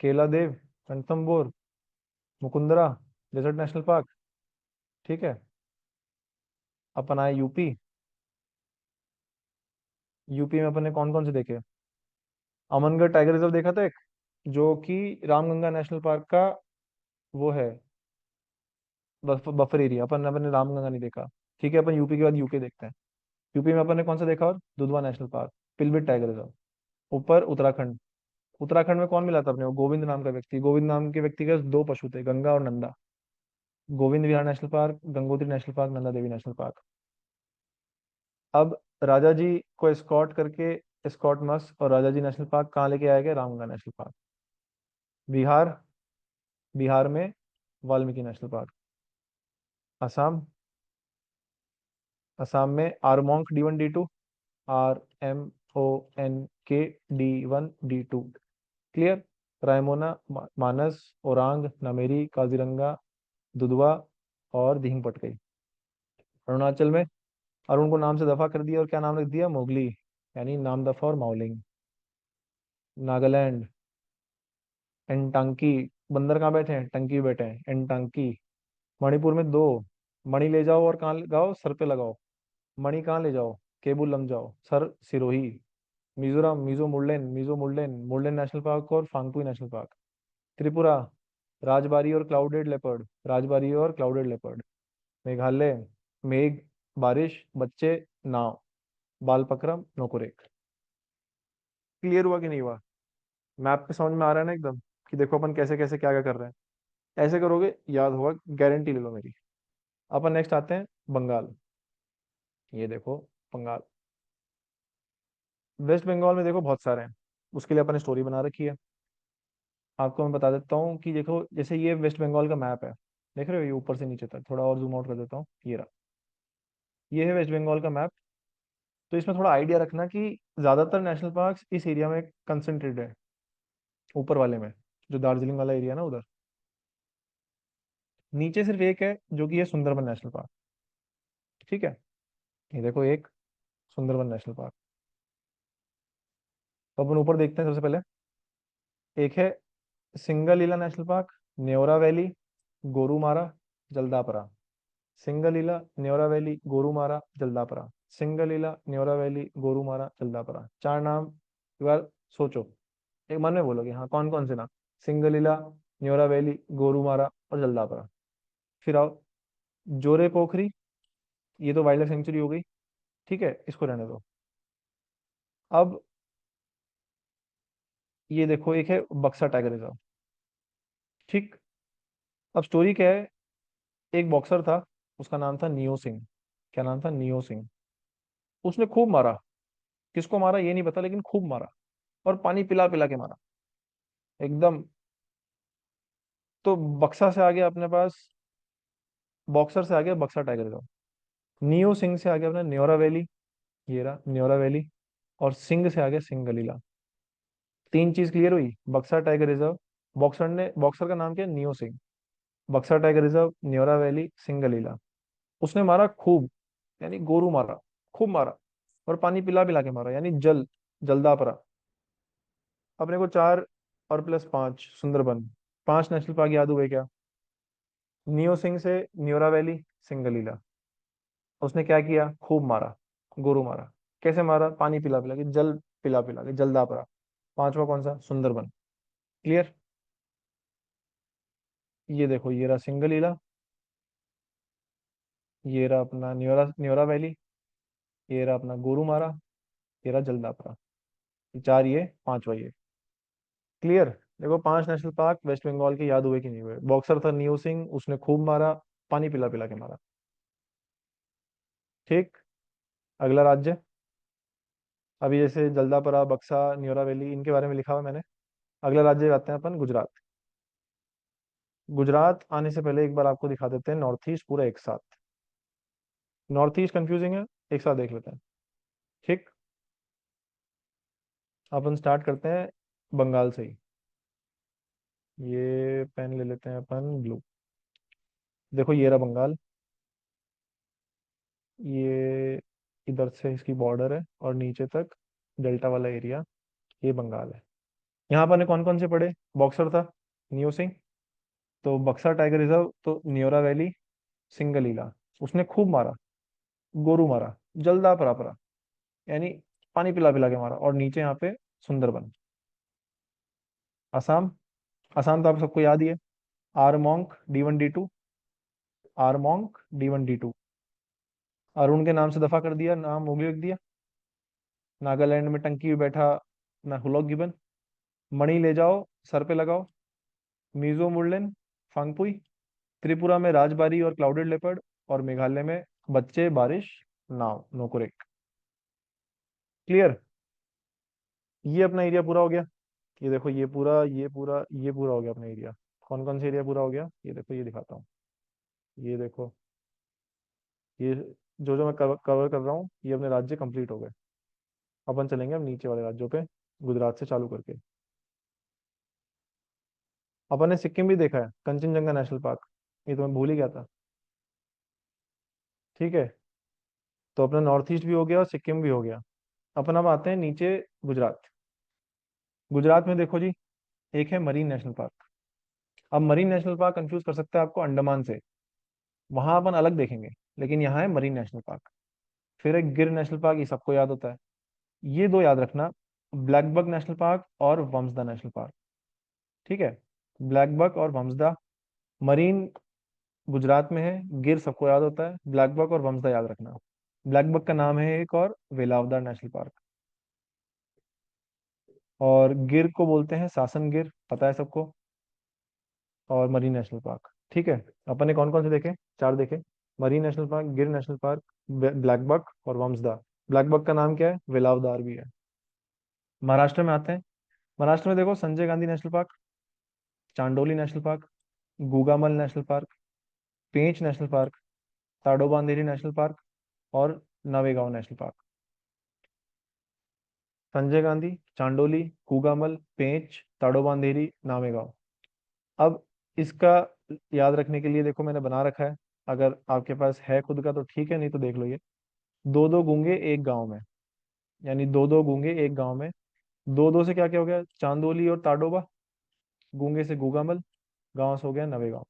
Keoladeo, Ranthambore, Mukundra, desert national park. ठीक है, अपन आए यूपी। यूपी में अपन ने कौन कौन से देखे? अमनगढ़ टाइगर रिजर्व देखा था एक, जो कि रामगंगा नेशनल पार्क का वो है, बफर एरिया। अपन अपन ने रामगंगा नहीं देखा। ठीक है, अपन यूपी के बाद यूके देखते हैं। यूपी में अपन ने कौन सा देखा? और Dudhwa national park, Pilibhit tiger reserve. ऊपर उत्तराखंड। उत्तराखंड में कौन मिला था अपने को? गोविंद नाम का व्यक्ति। गोविंद नाम के व्यक्ति के दो पशु थे, गंगा और Nanda. Govind Vihar national park, Gangotri national park, Nanda Devi national park. अब राजा जी को एस्कॉर्ट करके, स्कॉट मस्क और राजा जी नेशनल पार्क कहाँ लेके आया गया? Ramganga national park. बिहार, बिहार में वाल्मीकि नेशनल पार्क। असम, असम में RMONK D1 D2, RMONK D1 D2। Clear? Raimona, Manas, Orang, Nameri, Kaziranga, Dudhwa और दिहिंग पटकाई। अरुणाचल में अरुण को नाम से दफा कर दिया और क्या नाम रख दिया? मोगली, यानी नाम दफा और माउलिंग। नागालैंड, एनटांकी, बंदर कहाँ बैठे हैं? टंकी बैठे हैं, एनटांकी। मणिपुर में दो, मणि ले जाओ और कहाँ लगाओ? सर पे लगाओ। मणि कहाँ ले जाओ? केबुल लम जाओ, sir Sirohi. Mizoram, Mizo Murlen, Mizo Murlen, Murlen national park और फांगपुई नेशनल पार्क। त्रिपुरा, राजबारी और क्लाउडेड लेपर्ड, राजबारी और क्लाउडेड लेपर्ड। मेघालय, मेघ, बारिश, बच्चे, नाव, बालपक्रम, नौकुरेक। क्लियर हुआ कि नहीं हुआ? मैप पे समझ में आ रहा है ना एकदम, कि देखो अपन कैसे कैसे क्या क्या कर रहे हैं। ऐसे करोगे याद होगा, गारंटी ले लो मेरी। अपन नेक्स्ट आते हैं बंगाल। ये देखो बंगाल। वेस्ट बंगाल में देखो बहुत सारे हैं, उसके लिए अपन ने स्टोरी बना रखी है। आपको मैं बता देता हूँ कि देखो, जैसे ये वेस्ट बंगाल का मैप है, देख रहे हो, ये ऊपर से नीचे तक, थोड़ा और जूम आउट कर देता हूँ, ये रहा। ये है वेस्ट बंगाल का मैप। तो इसमें थोड़ा आइडिया रखना कि ज्यादातर नेशनल पार्क्स इस एरिया में कंसंट्रेटेड है, ऊपर वाले में, जो दार्जिलिंग वाला एरिया ना उधर। नीचे सिर्फ एक है जो कि है सुंदरबन नेशनल पार्क। ठीक है, ये देखो एक सुंदरबन नेशनल पार्क। तो अपन ऊपर देखते हैं सबसे पहले। एक है Singalila national park, Neora valley, Gorumara, Jaldapara. Singalila, Neora valley, Gorumara, Jaldapara. Singalila, Neora valley, Gorumara, Jaldapara, चार नाम। एक बार सोचो, एक मन में बोलोगे हाँ कौन कौन से नाम। सिंगलीला, न्योरा वैली, गोरुमारा और जल्दापरा। फिर आओ जोरे पोखरी, ये तो वाइल्ड लाइफ सेंचुरी हो गई। ठीक है, इसको रहने दो। अब ये देखो एक है बक्सा टाइगर रिजर्व। ठीक। अब स्टोरी क्या है, एक बॉक्सर था, उसका नाम था नियो सिंह। क्या नाम था? नियो सिंह। उसने खूब मारा। किसको मारा ये नहीं पता, लेकिन खूब मारा, और पानी पिला पिला के मारा एकदम। तो बक्सा से आ गया अपने पास, बॉक्सर से आ गया बक्सा टाइगर रिजर्व। नियो सिंह से आ गया अपना न्योरा वैली, ये रहा न्योरा वैली। और सिंह से आ गया सिंगलीला। तीन चीज क्लियर हुई, बक्सा टाइगर रिजर्व। बॉक्सर का नाम क्या है? नियो सिंह। बक्सा tiger reserve, Neora valley, Singalila. उसने मारा खूब, यानी गोरू मारा, खूब मारा, और पानी पिला पिला के मारा, यानी जलदापरा। अपने को चार और प्लस पांच सुंदरबन, पांच नेशनल पार्क याद हुए क्या? नियो सिंह से न्योरा वैली, सिंगलीला। उसने क्या किया? खूब मारा, गोरू मारा। कैसे मारा? पानी पिला पिला के, जल पिला पिला के, जलदापरा। पांचवा कौन सा? सुंदरबन। क्लियर? ये देखो, ये रहा सिंगलीला, ये रहा अपना न्योरा न्योरा वैली, ये रहा अपना गोरुमारा, ये रहा जलदापरा। ये चार, ये पांचवा ये। क्लियर? देखो पांच नेशनल पार्क वेस्ट बंगाल के याद हुए कि नहीं हुए? बॉक्सर था नियो सिंह, उसने खूब मारा, पानी पिला पिला के मारा। ठीक। अगला राज्य, अभी जैसे जलदापरा, बक्सा, न्योरा वैली, इनके बारे में लिखा हुआ मैंने। अगला राज्य आते हैं अपन गुजरात। गुजरात आने से पहले एक बार आपको दिखा देते हैं नॉर्थ ईस्ट पूरा एक साथ। नॉर्थ ईस्ट कंफ्यूजिंग है, एक साथ देख लेते हैं। ठीक। अपन स्टार्ट करते हैं बंगाल से ही। ये पेन ले लेते हैं अपन ब्लू। देखो ये रहा बंगाल, ये इधर से इसकी बॉर्डर है और नीचे तक डेल्टा वाला एरिया, ये बंगाल है। यहाँ पर ने कौन कौन से पढ़े? बॉक्सर था नियो सिंह, तो बक्सा टाइगर रिजर्व तो न्योरा वैली, सिंगलीला। उसने खूब मारा, गोरू मारा, जलदा परा परा, यानी पानी पिला पिला के मारा, और नीचे यहाँ पे सुंदरबन। असम, असम तो आप सबको याद ही है। आरमोंक D1 D2, आरमोंक D1 D2। Arun के नाम से दफा कर दिया, नाम मोगली लिख दिया। नागालैंड में टंकी में बैठा ना हुलॉक गिबन। मणि ले जाओ, सर पे लगाओ, मीजो मुरलेन, फांगपुई। त्रिपुरा में राजबारी और क्लाउडेड लेपर्ड। और मेघालय में बच्चे, बारिश, नाव, नोकुरेक। क्लियर? ये अपना एरिया पूरा हो गया। ये देखो, ये पूरा हो गया अपना एरिया। कौन कौन सा एरिया पूरा हो गया? ये देखो, ये दिखाता हूँ। ये देखो, ये जो जो मैं कवर कर रहा हूँ, ये अपने राज्य कंप्लीट हो गए। अपन चलेंगे अब नीचे वाले राज्यों पे, गुजरात से चालू करके। अपन ने सिक्किम भी देखा है, कंचनजंगा नेशनल पार्क, ये तो मैं भूल ही गया था। ठीक है, तो अपना नॉर्थ ईस्ट भी हो गया और सिक्किम भी हो गया। अपन अब आते हैं नीचे, गुजरात। गुजरात में देखो जी, एक है मरीन नेशनल पार्क। अब मरीन नेशनल पार्क कंफ्यूज कर सकता है आपको अंडमान से, वहां अपन अलग देखेंगे। लेकिन यहाँ है मरीन नेशनल पार्क। फिर एक गिर नेशनल पार्क, ये सबको याद होता है। ये दो याद रखना, ब्लैक बक नेशनल पार्क और वम्सदा नेशनल पार्क। ठीक है, ब्लैक बक और वम्सदा। मरीन गुजरात में है, गिर सबको याद होता है, ब्लैक बक और वम्सदा याद रखना। ब्लैक बक का नाम है एक, और वेलावदार नेशनल पार्क। और गिर को बोलते हैं सासन गिर, पता है सबको। और मरीन नेशनल पार्क। ठीक है। अपन ने कौन कौन से देखे? चार देखे। मरीन नेशनल पार्क, गिर नेशनल पार्क, ब्लैक बक और वम्सदा। ब्लैक बक का नाम क्या है? वेलावदार भी है। महाराष्ट्र में आते हैं। महाराष्ट्र में देखो, Sanjay Gandhi national park, Chandoli national park, Gugamal national park, Pench national park, Tadoba Andhari national park और नवेगांव नेशनल पार्क। संजय गांधी, चांडोली, कूगामल, पेंच, ताडोबांदेरी, नामेगांव। अब इसका याद रखने के लिए देखो मैंने बना रखा है। अगर आपके पास है खुद का तो ठीक है, नहीं तो देख लो ये। दो दो गूंगे एक गांव में, यानी दो दो गूंगे एक गांव में। दो दो से क्या क्या हो गया? चांदोली और ताडोबा। गूंगे से गूगामल। गांव से हो गया नवेगांव।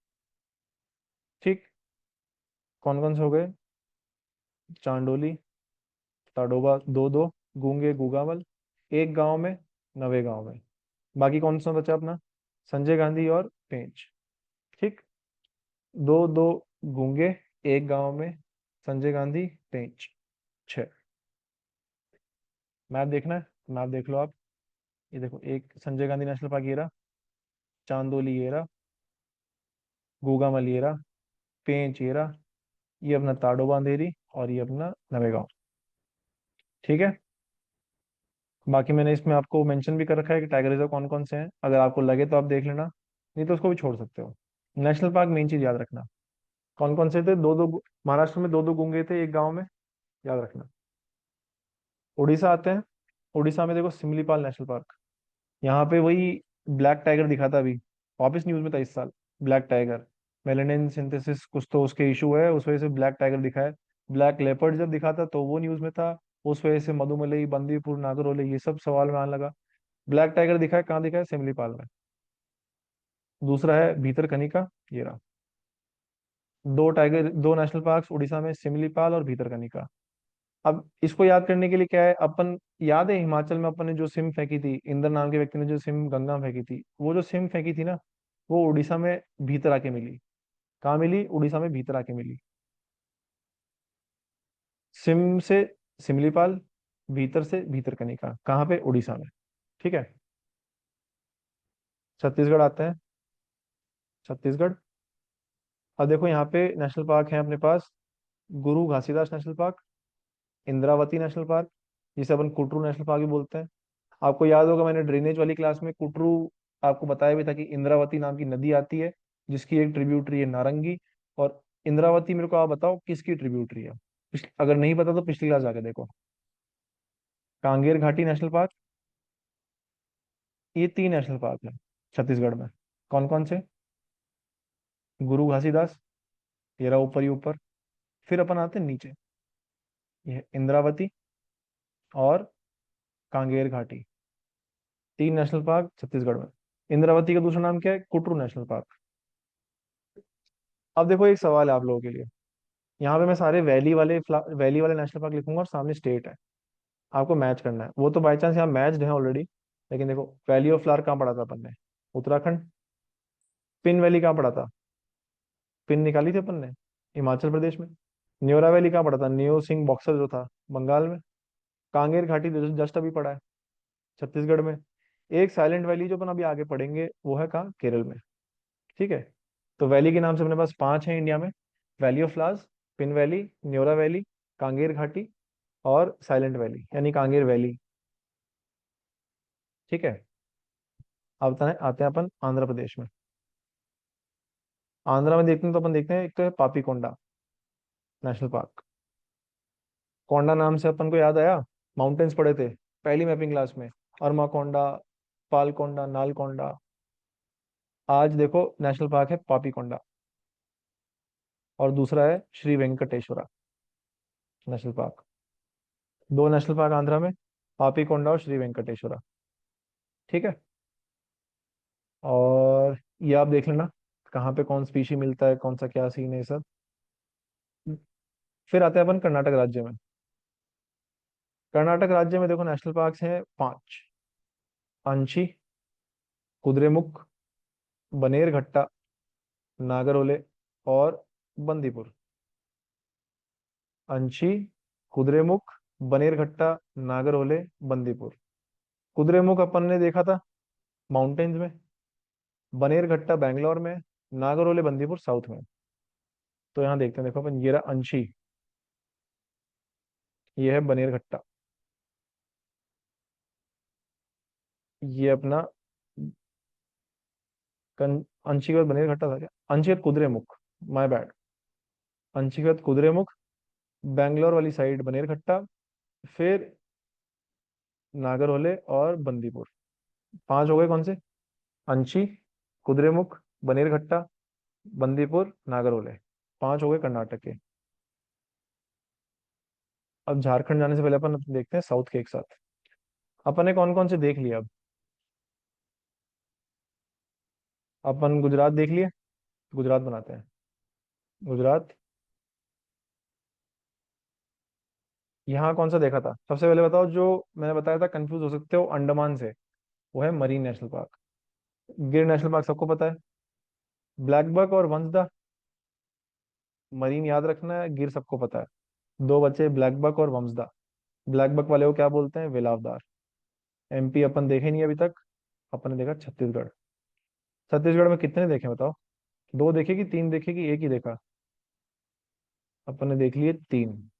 ठीक। कौन कौन से हो गए? चांडोली, ताडोबा दो दो, गूंगे गूगामल, एक गांव में, नवे गांव में। बाकी कौन सा बचा अपना? संजय गांधी और पेंच। ठीक। दो दो गूंगे एक गांव में, संजय गांधी, पेंच। छह। मैप देखना है? मैप देख लो आप। ये देखो, एक संजय गांधी नेशनल पार्क ये रहा, चांदोली ये रहा, गूगामल ये रहा, पेंच ये रहा, ये अपना ताडोबा अंधेरी, और ये अपना नवेगांव। ठीक है। बाकी मैंने इसमें आपको मेंशन भी कर रखा है कि टाइगर रिजर्व कौन कौन से हैं, अगर आपको लगे तो आप देख लेना, नहीं तो उसको भी छोड़ सकते हो। नेशनल पार्क मेन चीज याद रखना। कौन कौन से थे? दो दो। महाराष्ट्र में दो दो गूंगे थे एक गांव में, याद रखना। उड़ीसा आते हैं। उड़ीसा में देखो, सिमलीपाल नेशनल पार्क। यहाँ पे वही ब्लैक टाइगर दिखा था अभी, वापस न्यूज में था इस साल। ब्लैक टाइगर, मेलेनिन सिंथेसिस कुछ तो उसके इशू है, उस वजह से ब्लैक टाइगर दिखा है। ब्लैक लेपर्ड जब दिखा था तो वो न्यूज में था, उस वजह से मधुमलई, बंदीपुर, नागरहोले ये सब सवाल में आने लगा। ब्लैक टाइगर दिखा है, कहाँ दिखा है? सिमलीपाल में। दूसरा है भीतरकनिका, ये रहा। दो टाइगर, दो नेशनल पार्क्स उड़ीसा में, सिमलीपाल और भीतरकनिका। अब इसको याद करने के लिए क्या है, अपन याद है हिमाचल में अपन ने जो सिम फेंकी थी, इंद्र नाम के व्यक्ति ने जो सिम गंगा में फेंकी थी, वो जो सिम फेंकी थी ना, वो उड़ीसा में भीतर आके मिली। कहाँ मिली? उड़ीसा में भीतर आके मिली। सिम से सिमलीपाल, भीतर से भीतरकनिका, कहाँ पे? उड़ीसा में। ठीक है। छत्तीसगढ़ आते हैं। छत्तीसगढ़। अब देखो यहाँ पे नेशनल पार्क है अपने पास, गुरु Ghasidas national park, Indravati national park, जिसे अपन कुटरू नेशनल पार्क भी बोलते हैं। आपको याद होगा मैंने ड्रेनेज वाली क्लास में कुटरू आपको बताया भी था कि इंद्रावती नाम की नदी आती है, जिसकी एक ट्रिब्यूटरी है नारंगी। और इंद्रावती, मेरे को आप बताओ किसकी ट्रिब्यूटरी है? अगर नहीं पता तो पिछली क्लास जाके देखो। कांगेर घाटी नेशनल पार्क। ये तीन नेशनल पार्क है छत्तीसगढ़ में। कौन कौन से? गुरु घासीदास, ये रहा ऊपर ही ऊपर। फिर अपन आते हैं नीचे, ये है इंद्रावती और कांगेर घाटी। तीन नेशनल पार्क छत्तीसगढ़ में। इंद्रावती का दूसरा नाम क्या है? Kutru national park. अब देखो एक सवाल है आप लोगों के लिए। यहाँ पे मैं सारे वैली वाले नेशनल पार्क लिखूंगा और सामने स्टेट है, आपको मैच करना है। वो तो बाई चांस यहाँ मैच्ड है ऑलरेडी, लेकिन देखो, वैली ऑफ फ्लावर कहाँ पढ़ा था अपन ने? उत्तराखंड। पिन वैली कहाँ पढ़ा था? पिन निकाली थी अपन ने, हिमाचल प्रदेश में। न्योरा वैली कहाँ पढ़ा था? नियो सिंह बॉक्सर जो था, बंगाल में। कांगेर घाटी जस्ट अभी पढ़ा है, छत्तीसगढ़ में। एक साइलेंट वैली जो अपन अभी आगे पढ़ेंगे वो है कहाँ? केरल में। ठीक है। तो वैली के नाम से अपने पास पांच है इंडिया में: valley of flowers, pin valley, Neora valley, Kanger घाटी और साइलेंट वैली यानी कांगेर वैली। ठीक है। अब आते हैं अपन आंध्र प्रदेश में। आंध्रा में देखते हैं तो अपन देखते हैं, एक तो है पापीकोंडा नेशनल पार्क। कोंडा नाम से अपन को याद आया, माउंटेन्स पढ़े थे पहली मैपिंग क्लास में, अरमाकोंडा, पालकोंडा, नालकोंडा। आज देखो नेशनल पार्क है पापीकोंडा। और दूसरा है श्री वेंकटेश्वरा नेशनल पार्क। दो नेशनल पार्क आंध्रा में, पापीकोंडा और श्री वेंकटेश्वरा। ठीक है। और ये आप देख लेना कहाँ पे कौन स्पीशी मिलता है, कौन सा क्या सीन है ये सब। फिर आते हैं अपन कर्नाटक राज्य में। कर्नाटक राज्य में देखो नेशनल पार्क्स हैं पांच: अंशी, कुद्रेमुख, बनेरघट्टा, नागरहोले और बंदीपुर। अंशी, कुद्रेमुख, बनेरघट्टा, नागरहोले, बंदीपुर। कुद्रेमुख अपन ने देखा था माउंटेन्स में, बनेरघट्टा बैंगलोर में, नागरहोले बंदीपुर साउथ में। तो यहाँ देखते हैं, देखो अपन, ये रहा अंशी, ये है बनेरघट्टा, ये अपना अंशी के बाद बनेरघट्टा था क्या, अंशी के बाद कुद्रेमुख, माय बैड। अंशी के बाद कुद्रेमुख, बैंगलोर वाली साइड बनेरघट्टा, फिर नागरहोले और बंदीपुर। पांच हो गए कौन से? अंशी, कुद्रेमुख, बनेरघट्टा, बंदीपुर, नागरहोले। पांच हो गए कर्नाटक के। अब झारखंड जाने से पहले अपन देखते हैं साउथ के एक साथ। अपन ने कौन कौन से देख लिया अब? अपन गुजरात देख लिए, गुजरात बनाते हैं। गुजरात, यहाँ कौन सा देखा था सबसे पहले बताओ, जो मैंने बताया था कंफ्यूज हो सकते हो अंडमान से, वो है मरीन नेशनल पार्क। गिर नेशनल पार्क सबको पता है। ब्लैक बक और वंसदा, मरीन याद रखना है, गिर सबको पता है। दो बचे ब्लैक बक और वंसदा। ब्लैक बक वाले को क्या बोलते हैं? वेलावदार। एमपी अपन देखे नहीं अभी तक, अपन ने देखा छत्तीसगढ़। छत्तीसगढ़ में कितने देखे बताओ? दो देखे कि तीन देखे कि एक ही देखा? अपन ने देख लिए तीन।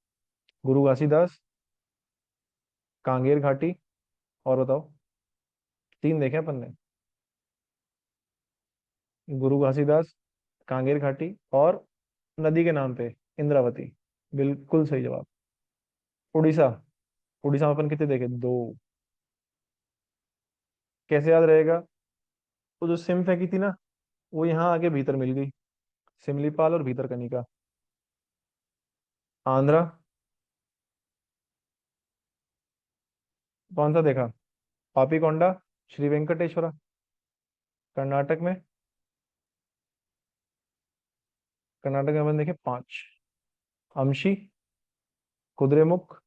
गुरु घासीदास, कांगेर घाटी, और बताओ। तीन देखे अपन ने, गुरु घासीदास, कांगेर घाटी, और नदी के नाम पे इंद्रावती। बिल्कुल सही जवाब। उड़ीसा, उड़ीसा में अपन कितने देखे? दो। कैसे याद रहेगा? वो जो सिम फेंकी थी ना, वो यहाँ आके भीतर मिल गई। सिमलीपाल और भीतरकनिका। आंध्रा, कौन सा देखा? पापीकोंडा, श्री वेंकटेश्वरा। कर्नाटक में, कर्नाटक में अपन देखे पांच। अमशी, कुद्रेमुख,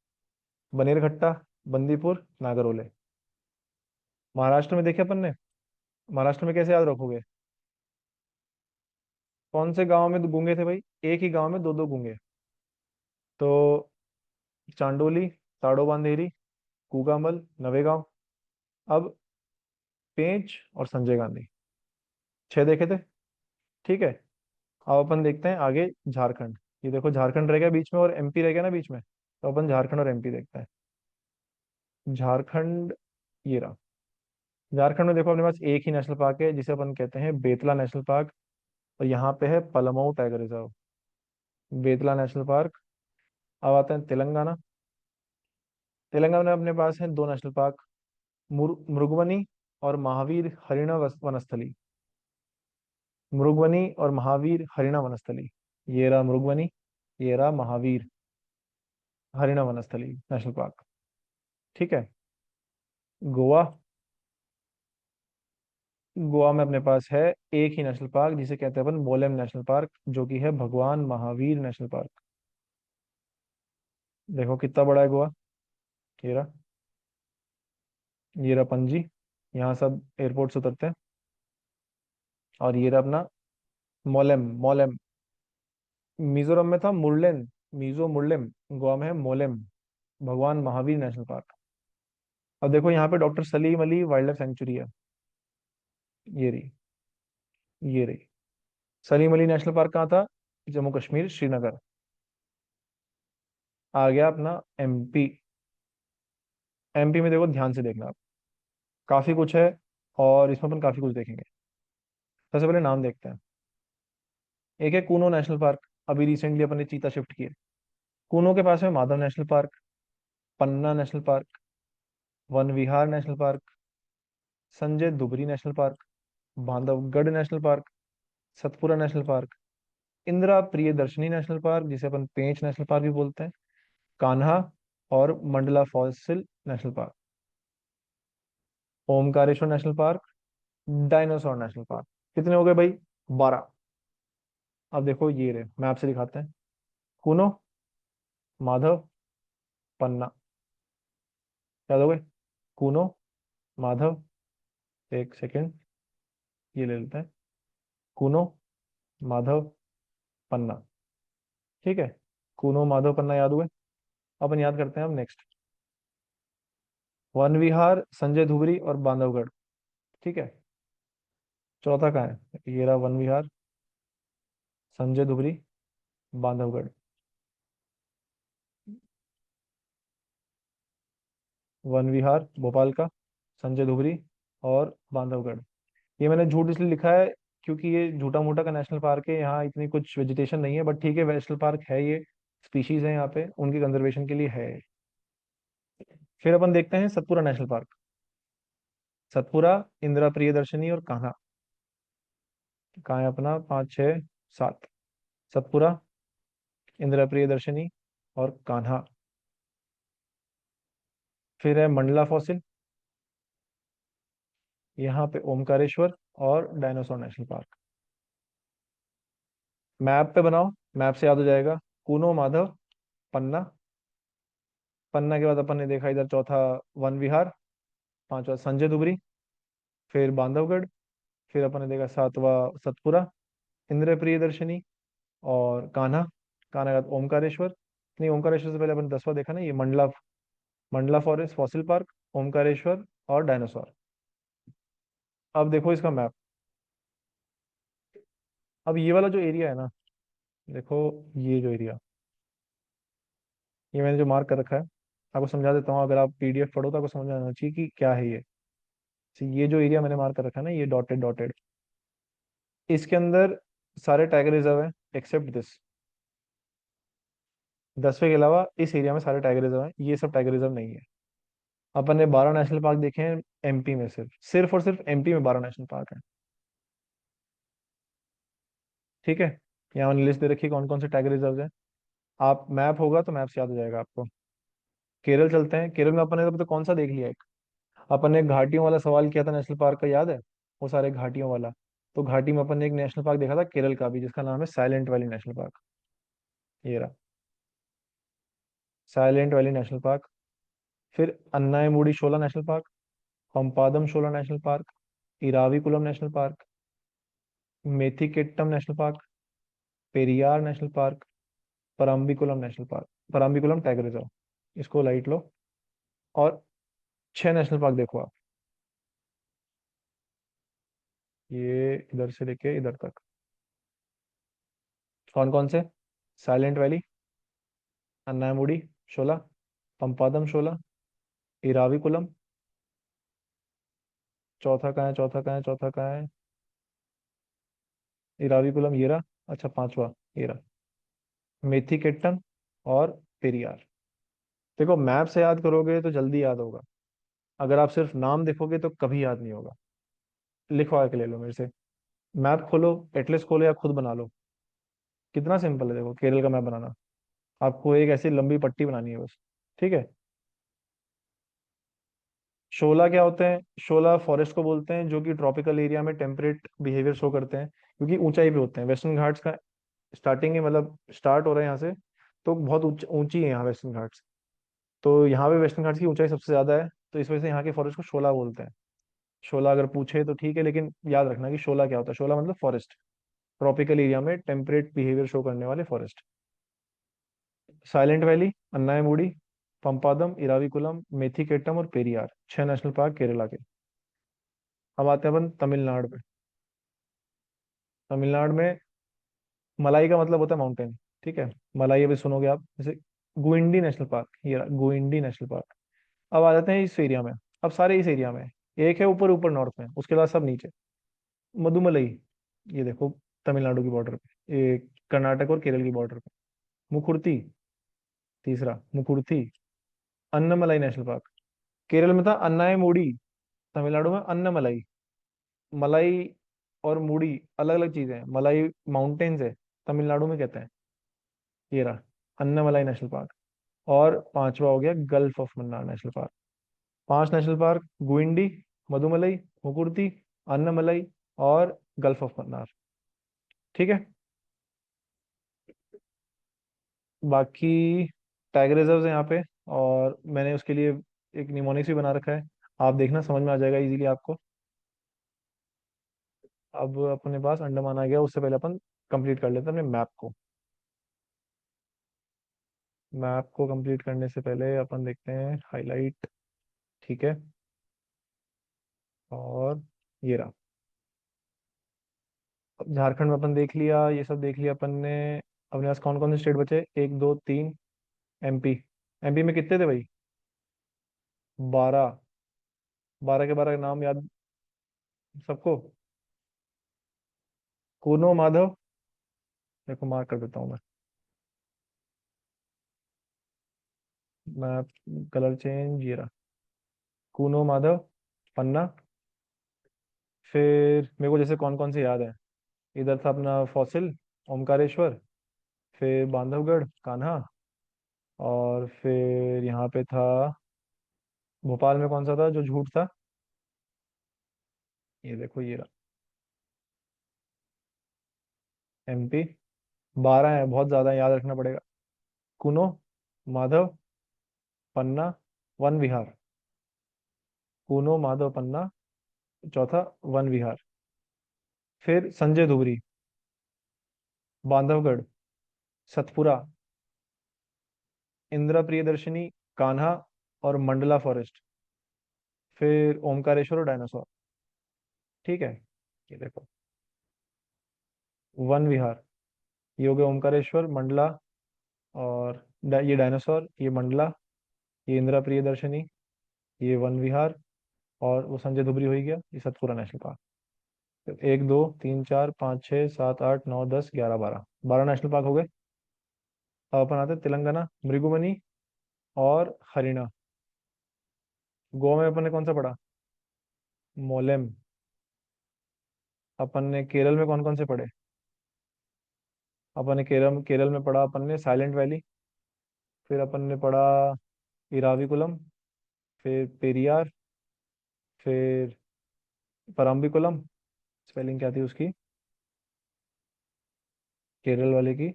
बनेरघट्टा, बंदीपुर, नागरहोले। महाराष्ट्र में देखे अपन ने। महाराष्ट्र में कैसे याद रखोगे? कौन से गांव में दो गूंगे थे भाई? एक ही गांव में दो दो गूंगे। तो चांडोली, ताड़ोबांधेरी, कूगामल, नवेगांव। अब पेंच और संजय गांधी। छह देखे थे। ठीक है। अब अपन देखते हैं आगे झारखंड। ये देखो झारखंड रह गया बीच में और एमपी रह गया ना बीच में, तो अपन झारखंड और एमपी देखते हैं। झारखंड, ये रहा। झारखंड में देखो अपने पास एक ही नेशनल पार्क है जिसे अपन कहते हैं बेतला नेशनल पार्क, और यहाँ पे है Palamau tiger reserve. Betla national park. अब आते हैं तेलंगाना। तेलंगाना में अपने पास है दो नेशनल पार्क, मृगवनी और महावीर हरिण वनस्थली। मृगवनी और महावीर हरिणा वनस्थली। ये रहा मृगवनी, ये रहा महावीर हरिणा वनस्थली नेशनल पार्क। ठीक है। गोवा, गोवा में अपने पास है एक ही नेशनल पार्क जिसे कहते हैं अपन मोलेम नेशनल पार्क, जो कि है भगवान महावीर नेशनल पार्क। देखो कितना बड़ा है गोवा। ये रहा, ये रहा पणजी, यहाँ सब एयरपोर्ट से उतरते हैं। और ये रहा अपना मोलेम, मोलेम। मिजोरम में था मुरलेन, मिजो मुरलेम। गोवा में है मोलेम, भगवान महावीर नेशनल पार्क। अब देखो यहाँ पे डॉक्टर सलीम अली वाइल्ड लाइफ सेंचुरी है। ये रही, ये रही। सलीम अली नेशनल पार्क कहाँ था? जम्मू कश्मीर, श्रीनगर। आ गया अपना एमपी। एमपी में देखो ध्यान से देखना आप, काफी कुछ है, और इसमें अपन काफी कुछ देखेंगे। सबसे पहले नाम देखते हैं। एक है कूनो नेशनल पार्क, अभी रिसेंटली अपन ने चीता शिफ्ट किया। कूनो के पास में Madhav national park, Panna national park, Van Vihar national park, Sanjay Dubri national park, Bandhavgarh national park, Satpura national park, Indira Priyadarshini national park जिसे अपन पेंच नेशनल पार्क भी बोलते हैं, कान्हा, और Mandla fossil national park, Omkareshwar national park, dinosaur national park. कितने हो गए भाई? 12। अब देखो ये रहे, मैप से दिखाते हैं। कूनो, माधव, पन्ना। याद हो गए? कूनो, माधव, एक सेकेंड, ये ले लेते हैं। कूनो, माधव, पन्ना। ठीक है। कूनो, माधव, पन्ना याद हुए। अपन याद करते हैं अब नेक्स्ट। वन विहार, संजय धुबरी और बांधवगढ़। ठीक है। चौथा कहाँ है? ये रहा वन विहार, संजय धुबरी, बांधवगढ़। वन विहार भोपाल का, संजय धुबरी और बांधवगढ़। ये मैंने झूठ इसलिए लिखा है क्योंकि ये झूठा मूठा का नेशनल पार्क है, यहाँ इतनी कुछ वेजिटेशन नहीं है, बट ठीक है नेशनल पार्क है ये। स्पीशीज है यहाँ पे, उनकी कंजर्वेशन के लिए है। फिर अपन देखते हैं सतपुरा नेशनल पार्क। सतपुरा, इंदिरा प्रियदर्शनी और कान्हा। कहाँ है अपना? 5 6 7। सतपुरा, इंदिरा प्रियदर्शनी और कान्हा। फिर है मंडला फॉसिल, यहाँ पे ओमकारेश्वर और डायनासोर नेशनल पार्क। मैप पे बनाओ, मैप से याद हो जाएगा। कूनो माधव, पन्ना। पन्ना के बाद अपन ने देखा इधर चौथा वन विहार, पांचवा संजय दुबरी, फिर बांधवगढ़, फिर अपन ने देखा सातवां सतपुरा, इंद्र प्रियदर्शनी और कान्हा। कान्हा के बाद ओमकारेश्वर। नहीं, ओमकारेश्वर से पहले अपन 10वां देखा ना, ये Mandla. Mandla forest fossil park, Omkareshwar और डायनासोर। अब देखो इसका मैप। अब ये वाला जो एरिया है ना, देखो, ये जो एरिया, ये मैंने जो मार्क कर रखा है, आपको समझा देता हूँ। अगर आप पीडीएफ पढ़ो तो आपको समझ में आना चाहिए कि क्या है ये। तो ये जो एरिया मैंने मार्क कर रखा है ना, ये डॉटेड डॉटेड, इसके अंदर सारे टाइगर रिजर्व हैं एक्सेप्ट दिस। 10वें के अलावा इस एरिया में सारे टाइगर रिजर्व हैं, ये सब टाइगर रिजर्व नहीं है। अपन ने 12 नेशनल पार्क देखे हैं एमपी में, सिर्फ सिर्फ और सिर्फ एमपी में 12 नेशनल पार्क हैं। ठीक है। यहाँ मैंने लिस्ट दे रखी है कौन कौन से टाइगर रिजर्व हैं। आप मैप होगा तो मैप से याद हो जाएगा आपको। केरल चलते हैं। केरल में अपन ने तो कौन सा देख लिया? एक अपन ने घाटियों वाला सवाल किया था नेशनल पार्क का, याद है? वो सारे घाटियों वाला। तो घाटी में अपन ने एक नेशनल पार्क देखा था केरल का भी, जिसका नाम है साइलेंट वैली नेशनल पार्क। ये रहा, साइलेंट वैली नेशनल पार्क। फिर Anamudi Shola national park, Pampadum Shola national park, Eravikulam national park, Mathikettan national park, Periyar national park, Parambikulam national park. Parambikulam tiger reserve. इसको लाइट लो। और 6 नेशनल पार्क देखो आप, ये इधर से लेके इधर तक। कौन कौन से? साइलेंट वैली, अन्नायमुडी शोला, पंपादम शोला, इराविकुलम। चौथा कहाँ है? चौथा कहाँ है? चौथा कहाँ है? इराविकुलम ये रहा। अच्छा, पांचवा ये रहा, मेथिकेट्टम और पेरियार। देखो, मैप से याद करोगे तो जल्दी याद होगा, अगर आप सिर्फ नाम देखोगे तो कभी याद नहीं होगा। लिखवा के ले लो मेरे से। मैप खोलो, एटलस खोलो या खुद बना लो। कितना सिंपल है, देखो केरल का मैप बनाना। आपको एक ऐसी लंबी पट्टी बनानी है बस। ठीक है। शोला क्या होते हैं? शोला फॉरेस्ट को बोलते हैं जो कि ट्रॉपिकल एरिया में टेम्परेट बिहेवियर शो करते हैं, क्योंकि ऊंचाई पे होते हैं। वेस्टर्न घाट्स का स्टार्टिंग है, मतलब स्टार्ट हो रहा है यहाँ से, तो बहुत ऊंची है यहाँ वेस्टर्न घाट्स। तो यहाँ पे वेस्टर्न घाट्स की ऊंचाई सबसे ज्यादा है, तो इस वजह से यहाँ के फॉरेस्ट को शोला बोलते हैं। शोला अगर पूछे तो ठीक है, लेकिन याद रखना कि शोला क्या होता है। शोला मतलब फॉरेस्ट, ट्रॉपिकल एरिया में टेम्परेट बिहेवियर शो करने वाले forest. Silent valley, Anamudi, Pampadum, Eravikulam, Mathikettan और पेरियार, 6 नेशनल पार्क केरला के। अब आते हैं अपन तमिलनाडु पे। तमिलनाडु में मलाई का मतलब होता है माउंटेन। ठीक है। मलाई अभी सुनोगे आप, जैसे गुइंडी नेशनल पार्क, ये रहा, गुइंडी नेशनल पार्क। अब आ जाते हैं इस एरिया में। अब सारे इस एरिया में, एक है ऊपर ऊपर नॉर्थ में, उसके बाद सब नीचे। मधुमलई, ये देखो, तमिलनाडु की बॉर्डर पे, ये कर्नाटक और केरल की बॉर्डर पे। मुकुर्ती, तीसरा मुकुर्थी। अन्नमलाई नेशनल पार्क, केरल में था अन्नायमुडी, तमिलनाडु में अन्नमलाई। मलाई और मूडी अलग अलग चीजें हैं। मलाई माउंटेन्स है, तमिलनाडु में कहते हैं। ये रहा अन्नमलाई नेशनल पार्क। और पांचवा हो गया gulf of Mannar national park. 5 national park: Guindy, Mudumalai, Mukurthi, Anamalai और गल्फ ऑफ मन्नार। ठीक है। बाकी टाइगर रिजर्व है यहाँ पे, और मैंने उसके लिए एक निमोनिक्स भी बना रखा है। आप देखना, समझ में आ जाएगा इजीली आपको। अब अपने पास अंडमान आ गया, उससे पहले अपन कंप्लीट कर लेते हैं अपने मैप को। मैप को कंप्लीट करने से पहले अपन देखते हैं हाईलाइट। ठीक है। और ये रहा। अब झारखंड में अपन देख लिया, ये सब देख लिया अपन ने। अपने पास कौन कौन से स्टेट बचे? एक, दो, तीन। एमपी। एमपी में कितने थे भाई? 12। 12 के 12 नाम याद सबको? कूनो माधव। देखो मार्क कर देता हूँ मैं। कलर चेंज, ये रहा। कूनो माधव, पन्ना। फिर मेरे को जैसे कौन कौन से याद है, इधर था अपना फॉसिल, ओमकारेश्वर। फिर बांधवगढ़, कान्हा। और फिर यहाँ पे था, भोपाल में कौन सा था जो झूठ था? ये देखो ये रहा। एमपी। 12 है, बहुत ज्यादा है, याद रखना पड़ेगा। कुनो, माधव, पन्ना, वन विहार। कुनो, माधव, पन्ना। चौथा वन विहार। फिर संजय धुबरी, बांधवगढ़, सतपुरा, इंदिरा प्रियदर्शनी, कान्हा और मंडला फॉरेस्ट। फिर ओमकारेश्वर और डायनासोर। ठीक है। ये देखो, वन विहार, ये हो गया ओमकारेश्वर, मंडला और ये डायनासोर, ये मंडला, ये इंदिरा प्रियदर्शनी, ये वन विहार, और वो संजय धुबरी हो ही गया, ये सतपुरा नेशनल पार्क। तो 1, 2, 3, 4, 5, 6, 7, 8, 9, 10, 11, 12 नेशनल पार्क हो गए। अब अपन आते हैं तेलंगाना, भृगुमनी और हरिणा। गोवा में अपन ने कौन सा पढ़ा? मोलेम। अपन ने केरल में कौन कौन से पढ़े? अपन ने केरल केरल में पढ़ा अपन ने साइलेंट वैली। फिर अपन ने पढ़ा इराविकुलम। फिर पेरियार। फिर परम्बिकुलम, स्पेलिंग क्या थी उसकी, केरल वाले की?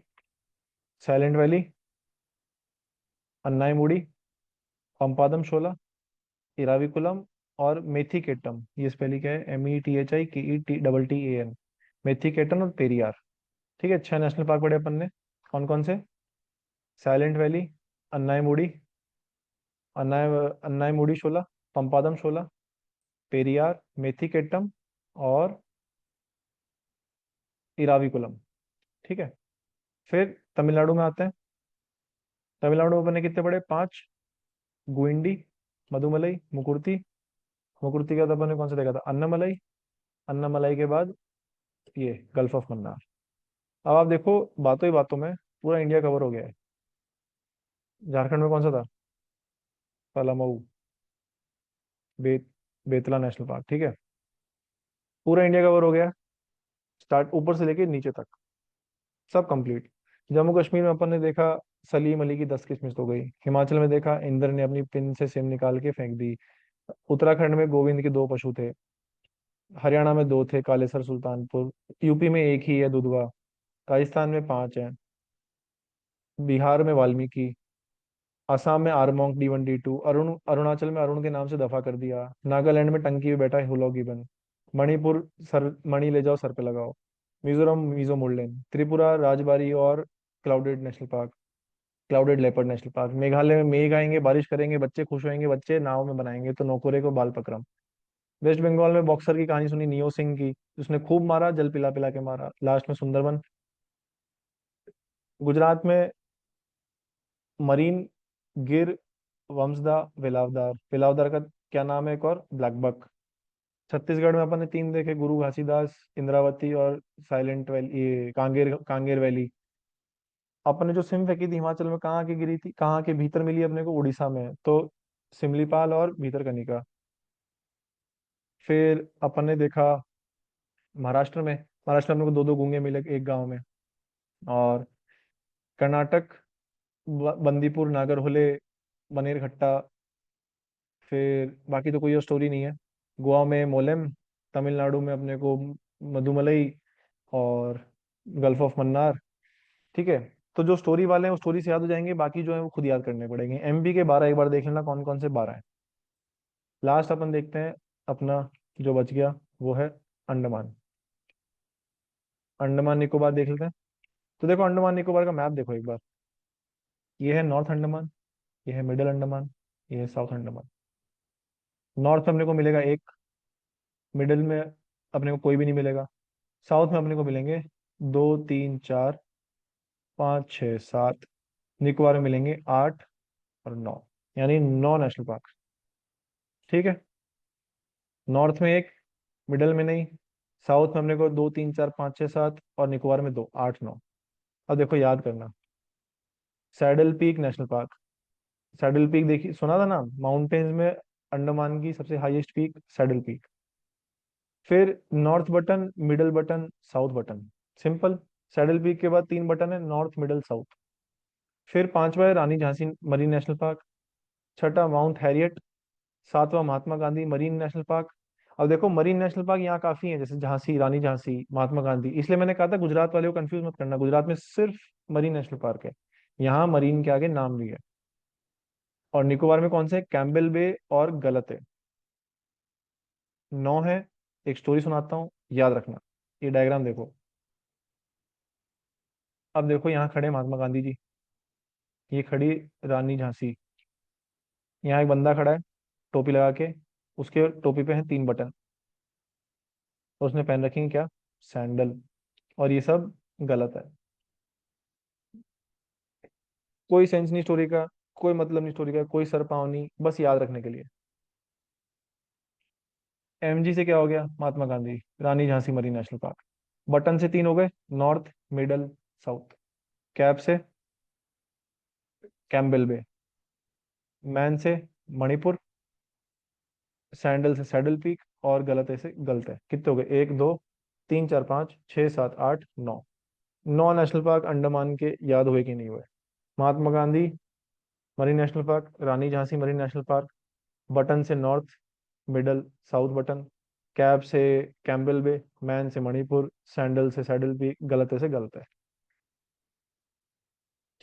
साइलेंट वैली, अन्नाईमुड़ी, पंपादम शोला, इराविकुलम और मेथिकेटम। ये स्पेलिंग क्या है? METHIKETTEEN। मेथिकेटम और पेरियार। ठीक है, 6 नेशनल पार्क पढ़े अपन ने। कौन कौन से? साइलेंट वैली, अन्नाईमुड़ी, अन्नाईमुड़ी शोला, पंपादम शोला, पेरियार, मेथिकेटम और इराविकुलम। ठीक है। फिर तमिलनाडु में आते हैं। तमिलनाडु में अपन ने कितने पढ़े? 5। गुइंडी, मधुमलाई, मुकुर्ती। मुकुर्ती का तो अपन ने कौन सा देखा था? अन्नामलाई। अन्नामलाई के बाद ये गल्फ ऑफ मन्नार। अब आप देखो, बातों ही बातों में पूरा इंडिया कवर हो गया है। झारखंड में कौन सा था? पलामऊ, बे, बेतला नेशनल पार्क। ठीक है, पूरा इंडिया कवर हो गया, स्टार्ट ऊपर से लेके नीचे तक, सब कंप्लीट। जम्मू कश्मीर में अपन ने देखा, सलीम अली की 10 किस्में हो गई। हिमाचल में देखा, इंद्र ने अपनी पिन से सिम निकाल के फेंक दी। उत्तराखंड में गोविंद के 2 पशु थे। हरियाणा में 2 थे, कालेसर, सुल्तानपुर। यूपी में एक ही है, दुधवा। राजस्थान में 5 है। बिहार में वाल्मीकि। असम में आरमोंग D1 D2। अरुणाचल में अरुण के नाम से दफा कर दिया। नागालैंड में टंकी में बैठा है हुलॉ गिबन। मणिपुर, सर मणि ले जाओ सर पे लगाओ। मिजोरम, मिजो मुंडलेन। त्रिपुरा, राजबारी और clouded national park, clouded leopard national park. Meghalaya में मेघ आएंगे, बारिश करेंगे, बच्चे खुश होंगे, बच्चे नाव में बनाएंगे तो नौकोरे को बाल पकड़म। वेस्ट बंगाल में बॉक्सर की कहानी सुनी, नियो सिंह की, उसने खूब मारा, जल पिला पिला के मारा, लास्ट में सुंदरबन। गुजरात में मरीन, गिर, वमसदा, वेलावदार। वेलावदार का क्या नाम है एक और? Black buck. छत्तीसगढ़ में अपन ने 3 देखे, गुरु घासीदास, इंद्रावती और साइलेंट वैली, ये कांगेर, कांगेर वैली। अपन ने जो सिम फेंकी थी हिमाचल में, कहाँ की गिरी थी, कहाँ के भीतर मिली अपने को? उड़ीसा में तो सिमलीपाल और भीतरकनिका। फिर अपन ने देखा महाराष्ट्र में, महाराष्ट्र में अपने को 2 2 गूंगे मिले एक गांव में। और कर्नाटक, बंदीपुर, नागरहोले, बनेरघट्टा। फिर बाकी तो कोई और स्टोरी नहीं है। गोवा में मोलेम। तमिलनाडु में अपने को मधुमलई और गल्फ ऑफ मन्नार। ठीक है। तो जो स्टोरी वाले हैं वो स्टोरी से याद हो जाएंगे, बाकी जो है वो खुद याद करने पड़ेंगे। एमपी के 12 एक बार देख लेना कौन कौन से 12 हैं। लास्ट अपन देखते हैं अपना जो बच गया, वो है अंडमान। अंडमान निकोबार देख लेते हैं। तो देखो अंडमान निकोबार का मैप देखो एक बार। ये है नॉर्थ अंडमान, ये है मिडिल अंडमान, ये है साउथ अंडमान। नॉर्थ में अपने को मिलेगा एक, मिडिल में अपने को कोई भी नहीं मिलेगा, साउथ में अपने को मिलेंगे दो, तीन, चार, पाँच, छः, सात, निकोबार में मिलेंगे आठ और नौ, यानी नौ नेशनल पार्क। ठीक है। नॉर्थ में एक, मिडल में नहीं, साउथ में हमने को दो, तीन, चार, पाँच, छः, सात, और निकोबार में दो, आठ, नौ। अब देखो याद करना, saddle peak national park. Saddle peak देखी, सुना था नाम, माउंटेन्स में अंडमान की सबसे हाईएस्ट पीक सैडल पीक। फिर north button, middle button, south button, simple. Saddle peak के बाद तीन बटन है, नॉर्थ, मिडल, साउथ। फिर पांचवा है रानी झांसी मरीन नेशनल पार्क। छठा माउंट हैरियट। सातवां महात्मा गांधी मरीन नेशनल पार्क। अब देखो मरीन नेशनल पार्क यहाँ काफी है, जैसे झांसी, रानी झांसी, महात्मा गांधी, इसलिए मैंने कहा था गुजरात वाले को कंफ्यूज मत करना, गुजरात में सिर्फ मरीन नेशनल पार्क है। यहाँ मरीन के आगे नाम भी है। और निकोबार में कौन से, कैम्बेल बे और गलत है, नौ है। एक स्टोरी सुनाता हूँ, याद रखना। ये डायग्राम देखो। अब देखो यहाँ खड़े महात्मा गांधी जी, ये खड़ी रानी झांसी, यहाँ एक बंदा खड़ा है टोपी लगा के, उसके टोपी पे हैं तीन बटन, और उसने पहन रखी है क्या, सैंडल। और ये सब गलत है। कोई सेंस नहीं स्टोरी का, कोई मतलब नहीं स्टोरी का, कोई सर पाँव नहीं, बस याद रखने के लिए। एमजी से क्या हो गया, Mahatma Gandhi, Rani Jhansi marine national park. Button से तीन हो गए, नॉर्थ, मिडल, साउथ। कैप से कैम्बेल बे, मैन से मणिपुर, सैंडल से सैडल पीक, और गलत है से गलत है। कितने हो गए, एक, दो, तीन, चार, पाँच, छः, सात, आठ, नौ। नौ नेशनल पार्क अंडमान के याद हुए कि नहीं हुए। Mahatma Gandhi marine national park, Rani Jhansi marine national park, button से north, middle, south button, cab से कैम्बेल बे, मैन से मणिपुर, सैंडल से सैडल पीक, गलत है से गलत है।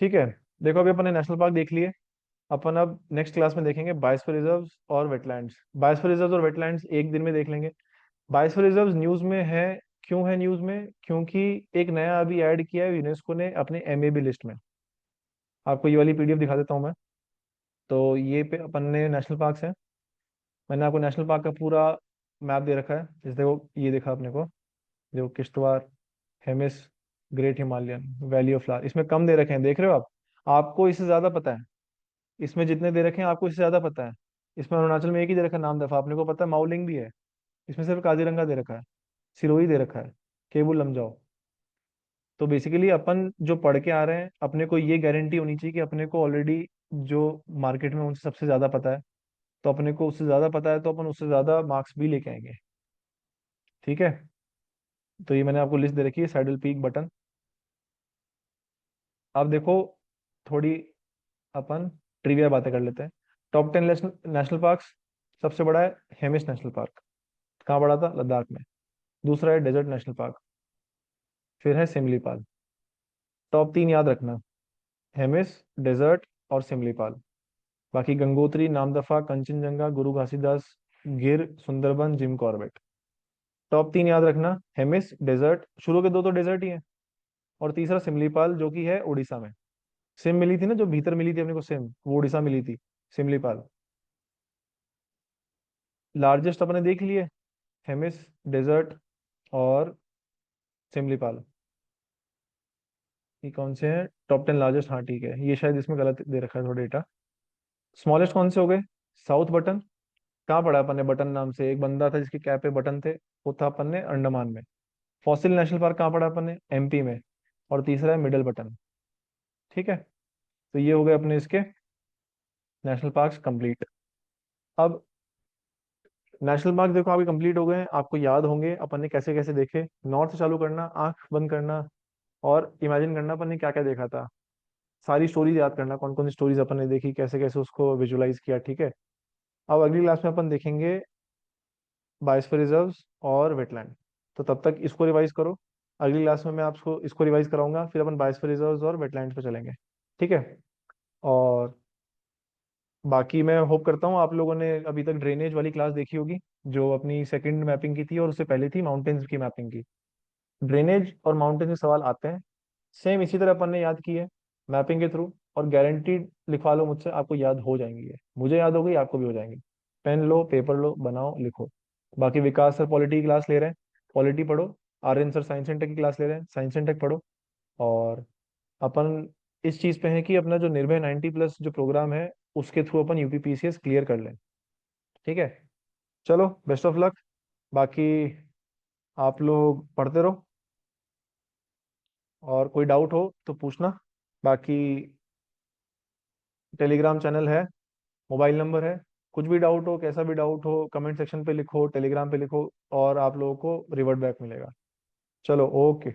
ठीक है। देखो अभी अपन ने नेशनल पार्क देख लिए। अपन अब नेक्स्ट क्लास में देखेंगे बायोस्फीयर रिजर्व्स और वेटलैंड्स। बायोस्फीयर रिजर्व्स और वेटलैंड्स एक दिन में देख लेंगे। बायोस्फीयर रिजर्व्स न्यूज में है। क्यों है न्यूज में, क्योंकि एक नया अभी ऐड किया है यूनेस्को ने अपने एमएबी लिस्ट में। आपको ये वाली पीडीएफ दिखा देता हूँ मैं। तो ये पे अपन ने नेशनल पार्क्स है, मैंने आपको नेशनल पार्क का पूरा मैप दे रखा है। जैसे देखो ये देखा अपने को, देखो Kishtwar, Hemis, great Himalayan, valley of flower, इसमें कम दे रखे हैं, देख रहे हो आप। आपको इससे ज्यादा पता है, इसमें जितने दे रखे हैं आपको इससे ज्यादा पता है। इसमें अरुणाचल में एक ही दे रखा है नाम दफा, आपने को पता है, माउलिंग भी है। इसमें सिर्फ काजीरंगा दे रखा है, सिरोही दे रखा है, केबुल लमजाओ। तो बेसिकली अपन जो पढ़ के आ रहे हैं, अपने को ये गारंटी होनी चाहिए कि अपने को ऑलरेडी जो मार्केट में उनसे सबसे ज्यादा पता है, तो अपने को उससे ज्यादा पता है, तो अपन उससे ज्यादा मार्क्स भी लेके आएंगे। ठीक है। तो ये मैंने आपको लिस्ट दे रखी है, सैडल पीक बटन। अब देखो थोड़ी अपन ट्रिविया बातें कर लेते हैं। Top 10 national parks. सबसे बड़ा है हेमिस नेशनल पार्क, कहाँ बड़ा था, लद्दाख में। दूसरा है डेजर्ट नेशनल पार्क, फिर है सिमलीपाल। टॉप तीन याद रखना, हेमिस, डेजर्ट और सिमलीपाल। बाकी गंगोत्री, नामदफा, कंचनजंगा, गुरु घासीदास, गिर, सुंदरबन, जिम कॉर्बेट। टॉप तीन याद रखना, हेमिस, डेजर्ट, शुरू के दो तो डेजर्ट ही हैं, और तीसरा सिमलीपाल जो कि है उड़ीसा में। सिम मिली थी ना, जो भीतर मिली थी अपने को सिम, वो उड़ीसा मिली थी, सिमलीपाल। लार्जेस्ट अपने देख लिए, हेमिस, डेजर्ट और सिमलीपाल। ये कौन से हैं टॉप 10 लार्जेस्ट, हाँ ठीक है, ये शायद इसमें गलत दे रखा है थोड़ा डेटा। स्मॉलेस्ट कौन से हो गए, साउथ बटन। कहाँ पढ़ा अपन ने बटन नाम से, एक बंदा था जिसके कैप पे बटन थे, वो था अपन ने अंडमान में। फॉसिल नेशनल पार्क कहाँ पढ़ा अपन ने, एमपी में। और तीसरा है मिडल बटन। ठीक है। तो ये हो गए अपने इसके नेशनल पार्क्स कंप्लीट। अब नेशनल पार्क देखो आपके कंप्लीट हो गए हैं, आपको याद होंगे अपन ने कैसे कैसे देखे। नॉर्थ से चालू करना, आंख बंद करना, और इमेजिन करना अपन ने क्या क्या देखा था। सारी स्टोरीज याद करना, कौन कौन सी स्टोरीज अपन ने देखी, कैसे कैसे उसको विजुलाइज किया। ठीक है। अब अगली क्लास में अपन देखेंगे बायोस्फीयर रिजर्व्स और वेटलैंड। तो तब तक इसको रिवाइज करो। अगली क्लास में मैं आपको इसको रिवाइज कराऊंगा, फिर अपन बायोस्फीयर रिजर्व्स और वेटलैंड पे चलेंगे। ठीक है। और बाकी मैं होप करता हूँ आप लोगों ने अभी तक ड्रेनेज वाली क्लास देखी होगी, जो अपनी सेकंड मैपिंग की थी, और उससे पहले थी माउंटेन्स की मैपिंग की। ड्रेनेज और माउंटेन के सवाल आते हैं, सेम इसी तरह अपन ने याद की है, मैपिंग के थ्रू। और गारंटीड लिखवा लो मुझसे, आपको याद हो जाएंगी ये, मुझे याद हो गई आपको भी हो जाएंगी। पेन लो, पेपर लो, बनाओ, लिखो। बाकी विकास सर पॉलिटी की क्लास ले रहे हैं, पॉलिटी पढ़ो। Aryan sir science and tech की क्लास ले रहे हैं, साइंस एंड टेक पढ़ो। और अपन इस चीज पे है कि अपना जो निर्भय 90+ जो प्रोग्राम है, उसके थ्रू अपन यूपीपीसीएस क्लियर कर लें। ठीक है, चलो बेस्ट ऑफ लक। बाकी आप लोग पढ़ते रहो, और कोई डाउट हो तो पूछना। बाकी टेलीग्राम चैनल है, मोबाइल नंबर है, कुछ भी डाउट हो, कैसा भी डाउट हो, कमेंट सेक्शन पे लिखो, टेलीग्राम पे लिखो, और आप लोगों को रिवर्ट बैक मिलेगा। चलो, ओके।